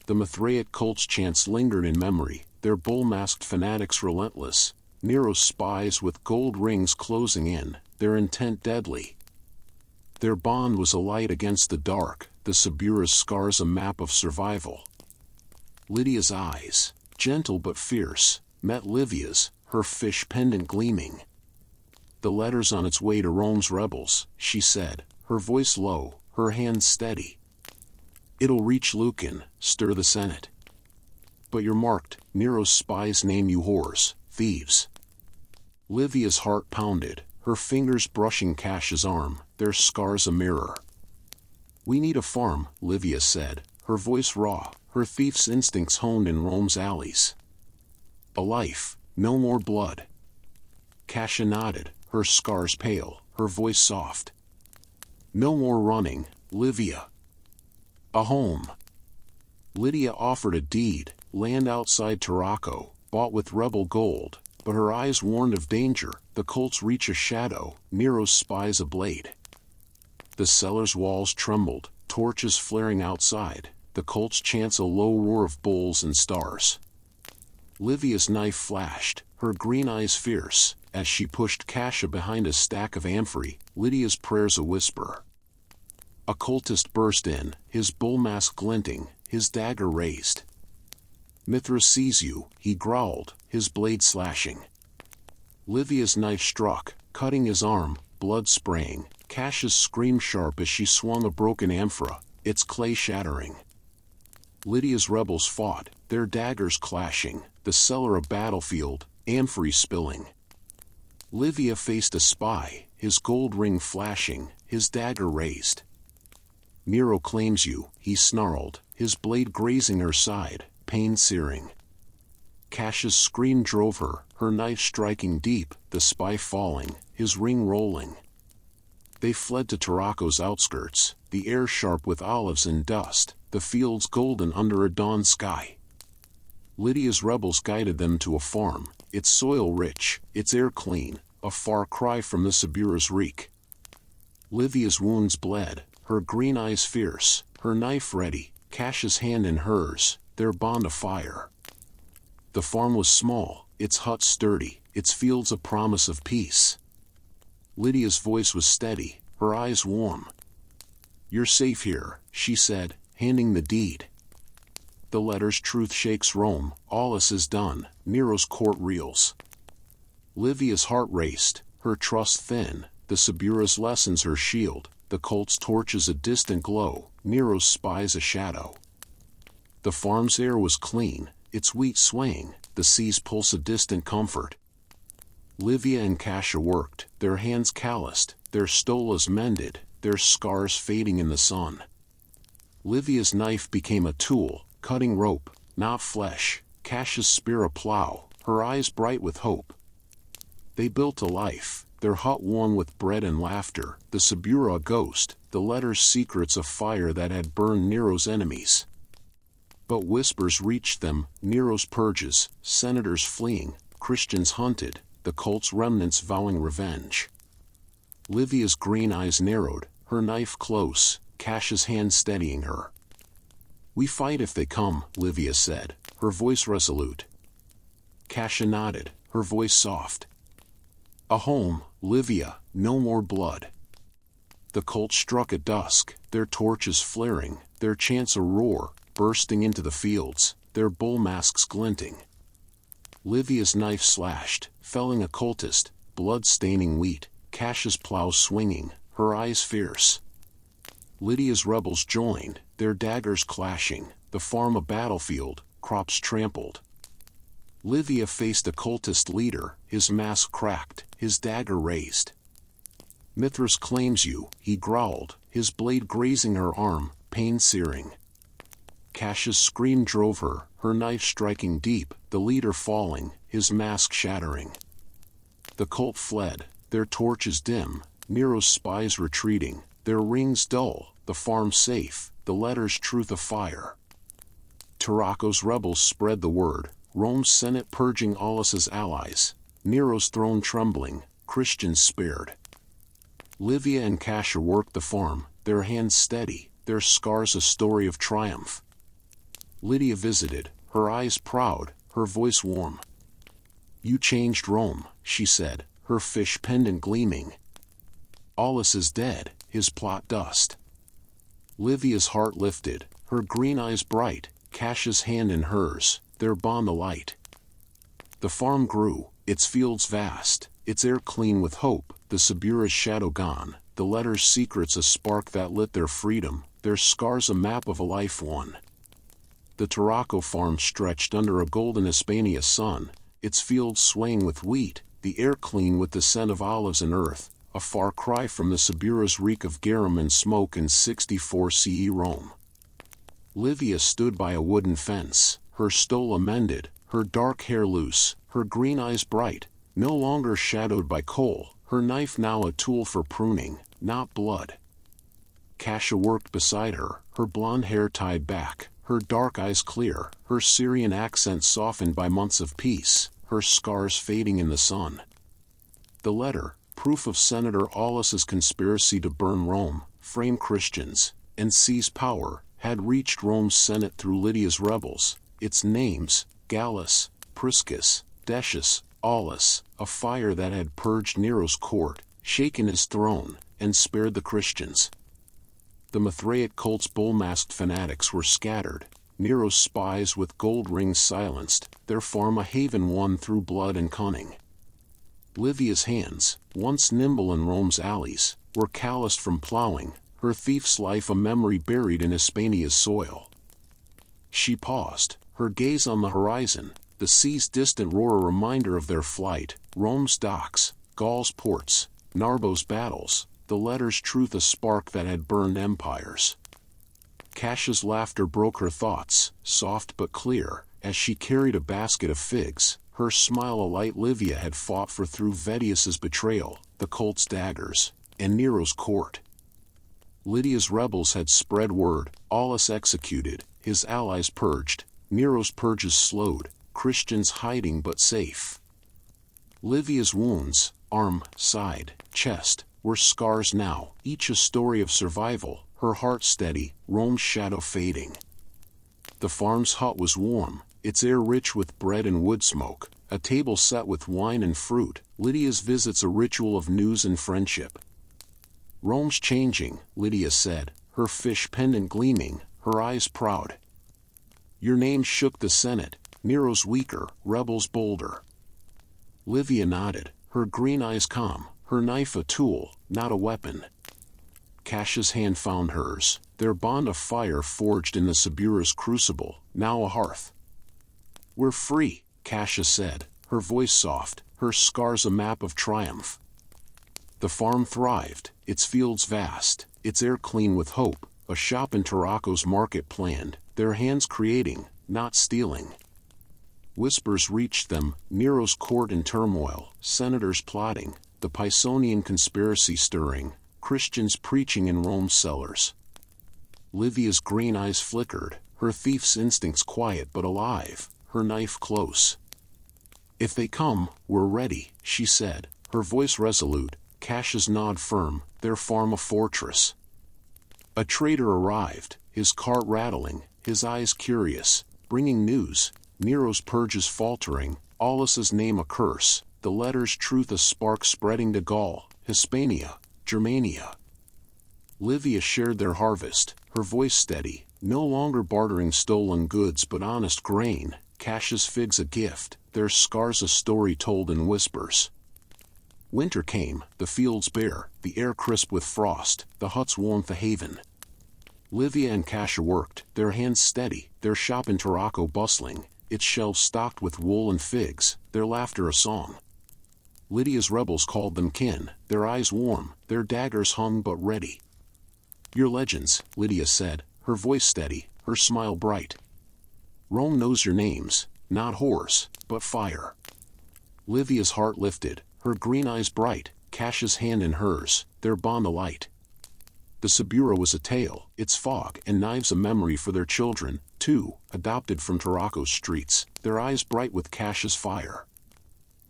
The Mithraic cult's chants lingered in memory, their bull-masked fanatics relentless, Nero's spies with gold rings closing in, their intent deadly. Their bond was a light against the dark, the Subura's scars a map of survival. Lydia's eyes, gentle but fierce, met Livia's, her fish pendant gleaming. "The letter's on its way to Rome's rebels," she said, her voice low, her hands steady. "It'll reach Lucan, stir the Senate. But you're marked, Nero's spies name you whores, thieves." Livia's heart pounded, her fingers brushing Cassia's arm, their scars a mirror. "We need a farm," Livia said, her voice raw, her thief's instincts honed in Rome's alleys. "A life, no more blood." Cassia nodded, her scars pale, her voice soft. "No more running, Livia. A home." Lydia offered a deed, land outside Turaco, bought with rebel gold, but her eyes warned of danger, the cult's reach a shadow, Nero's spies a blade. The cellar's walls trembled, torches flaring outside, the cult's chants a low roar of bulls and stars. Livia's knife flashed, her green eyes fierce, as she pushed Cassia behind a stack of amphorae, Lydia's prayers a whisper. A cultist burst in, his bull mask glinting, his dagger raised. "Mithra sees you," he growled, his blade slashing. Livia's knife struck, cutting his arm, blood spraying, Cassia's scream sharp as she swung a broken amphora, its clay shattering. Lydia's rebels fought, their daggers clashing, the cellar a battlefield, amphorae spilling. Livia faced a spy, his gold ring flashing, his dagger raised. "Nero claims you," he snarled, his blade grazing her side, pain searing. Cassia's scream drove her, her knife striking deep, the spy falling, his ring rolling. They fled to Turaco's outskirts, the air sharp with olives and dust, the fields golden under a dawn sky. Lydia's rebels guided them to a farm, its soil rich, its air clean, a far cry from the Subura's reek. Livia's wounds bled, her green eyes fierce, her knife ready, Cassia's hand in hers, their bond afire. The farm was small, its hut sturdy, its fields a promise of peace. Lydia's voice was steady, her eyes warm. "You're safe here," she said, handing the deed. "The letter's truth shakes Rome, Aulus is done, Nero's court reels." Livia's heart raced, her trust thin, the Subura's lessons her shield, the cult's torches a distant glow, Nero's spies a shadow. The farm's air was clean, its wheat swaying, the sea's pulse a distant comfort. Livia and Cassia worked, their hands calloused, their stolas mended, their scars fading in the sun. Livia's knife became a tool, cutting rope, not flesh, Cassia's spear a plow, her eyes bright with hope. They built a life, their hut warm with bread and laughter, the Subura a ghost, the letter's secrets a fire that had burned Nero's enemies. But whispers reached them, Nero's purges, senators fleeing, Christians hunted, the cult's remnants vowing revenge. Livia's green eyes narrowed, her knife close, Cassia's hand steadying her. "We fight if they come," Livia said, her voice resolute. Cassia nodded, her voice soft. "A home, Livia, no more blood." The cult struck at dusk, their torches flaring, their chants a roar, bursting into the fields, their bull masks glinting. Livia's knife slashed, felling a cultist, blood-staining wheat, Cassia's plow swinging, her eyes fierce. Lydia's rebels joined, their daggers clashing, the farm a battlefield, crops trampled. Livia faced a cultist leader, his mask cracked, his dagger raised. Mithras claims you, he growled, his blade grazing her arm, pain searing. Cassia's scream drove her, her knife striking deep, the leader falling, his mask shattering. The cult fled, their torches dim, Nero's spies retreating, their rings dull, the farm safe, the letter's truth afire. Tarraco's rebels spread the word, Rome's Senate purging Aulus's allies, Nero's throne trembling, Christians spared. Livia and Cassia worked the farm, their hands steady, their scars a story of triumph. Lydia visited, her eyes proud, her voice warm. You changed Rome, she said, her fish pendant gleaming. Aulus is dead, his plot dust. Livia's heart lifted, her green eyes bright, Cassia's hand in hers, their bond alight. The farm grew, its fields vast, its air clean with hope, the Subura's shadow gone, the letter's secrets a spark that lit their freedom, their scars a map of a life won. The Tarraco farm stretched under a golden Hispania sun, its fields swaying with wheat, the air clean with the scent of olives and earth, a far cry from the Subura's reek of garum and smoke in 64 CE Rome. Livia stood by a wooden fence, her stola mended, her dark hair loose, her green eyes bright, no longer shadowed by coal, her knife now a tool for pruning, not blood. Cassia worked beside her, her blonde hair tied back, her dark eyes clear, her Syrian accent softened by months of peace, her scars fading in the sun. The letter, proof of Senator Aulus's conspiracy to burn Rome, frame Christians, and seize power, had reached Rome's Senate through Lydia's rebels, its names, Gallus, Priscus, Decius, Aulus, a fire that had purged Nero's court, shaken his throne, and spared the Christians. The Mithraic cult's bull-masked fanatics were scattered, Nero's spies with gold rings silenced, their farm a haven won through blood and cunning. Livia's hands, once nimble in Rome's alleys, were calloused from plowing, her thief's life a memory buried in Hispania's soil. She paused, her gaze on the horizon, the sea's distant roar a reminder of their flight, Rome's docks, Gaul's ports, Narbo's battles, the letter's truth a spark that had burned empires. Cassia's laughter broke her thoughts, soft but clear, as she carried a basket of figs, her smile a light Livia had fought for through Vedius's betrayal, the cult's daggers, and Nero's court. Lydia's rebels had spread word, Aulus executed, his allies purged, Nero's purges slowed, Christians hiding but safe. Livia's wounds, arm, side, chest, were scars now, each a story of survival, her heart steady, Rome's shadow fading. The farm's hut was warm, its air rich with bread and wood smoke, a table set with wine and fruit, Lydia's visits a ritual of news and friendship. Rome's changing, Lydia said, her fish pendant gleaming, her eyes proud. Your name shook the Senate, Nero's weaker, rebels bolder. Livia nodded, her green eyes calm, her knife a tool, not a weapon. Cassia's hand found hers, their bond of fire forged in the Subura's crucible, now a hearth. We're free, Cassia said, her voice soft, her scars a map of triumph. The farm thrived, its fields vast, its air clean with hope, a shop in Tarraco's market planned, their hands creating, not stealing. Whispers reached them, Nero's court in turmoil, senators plotting, the Pisonian conspiracy stirring, Christians preaching in Rome's cellars. Livia's green eyes flickered, her thief's instincts quiet but alive, her knife close. If they come, we're ready, she said, her voice resolute, Cassia's nod firm, their farm a fortress. A trader arrived, his cart rattling, his eyes curious, bringing news, Nero's purges faltering, Aulus's name a curse, the letter's truth a spark spreading to Gaul, Hispania, Germania. Livia shared their harvest, her voice steady, no longer bartering stolen goods but honest grain, Cassia's figs a gift, their scars a story told in whispers. Winter came, the fields bare, the air crisp with frost, the huts warmth a haven. Livia and Kasia worked, their hands steady, their shop in Tarako bustling, its shelves stocked with wool and figs, their laughter a song. Lydia's rebels called them kin, their eyes warm, their daggers hung but ready. "Your legends," Lydia said, her voice steady, her smile bright. "Rome knows your names, not horse, but fire." Livia's heart lifted, her green eyes bright, Kasia's hand in hers, their bond alight. The Sabura was a tale, its fog and knives a memory for their children, too, adopted from Tarako's streets, their eyes bright with Kasia's fire.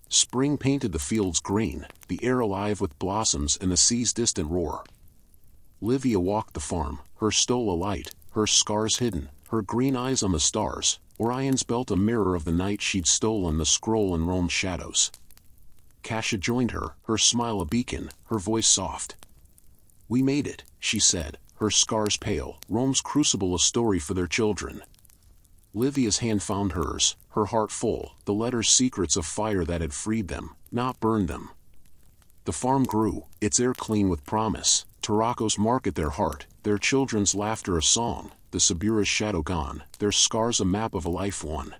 Spring painted the fields green, the air alive with blossoms and the sea's distant roar. Livia walked the farm, her stole alight, her scars hidden, her green eyes on the stars, Orion's belt a mirror of the night she'd stolen the scroll in Rome's shadows. Kasia joined her, her smile a beacon, her voice soft. "We made it," she said, her scars pale, Rome's crucible a story for their children. Livia's hand found hers, her heart full, the letters secrets of fire that had freed them, not burned them. The farm grew, its air clean with promise, Tarako's market their heart, their children's laughter a song, the Sabura's shadow gone, their scars a map of a life won.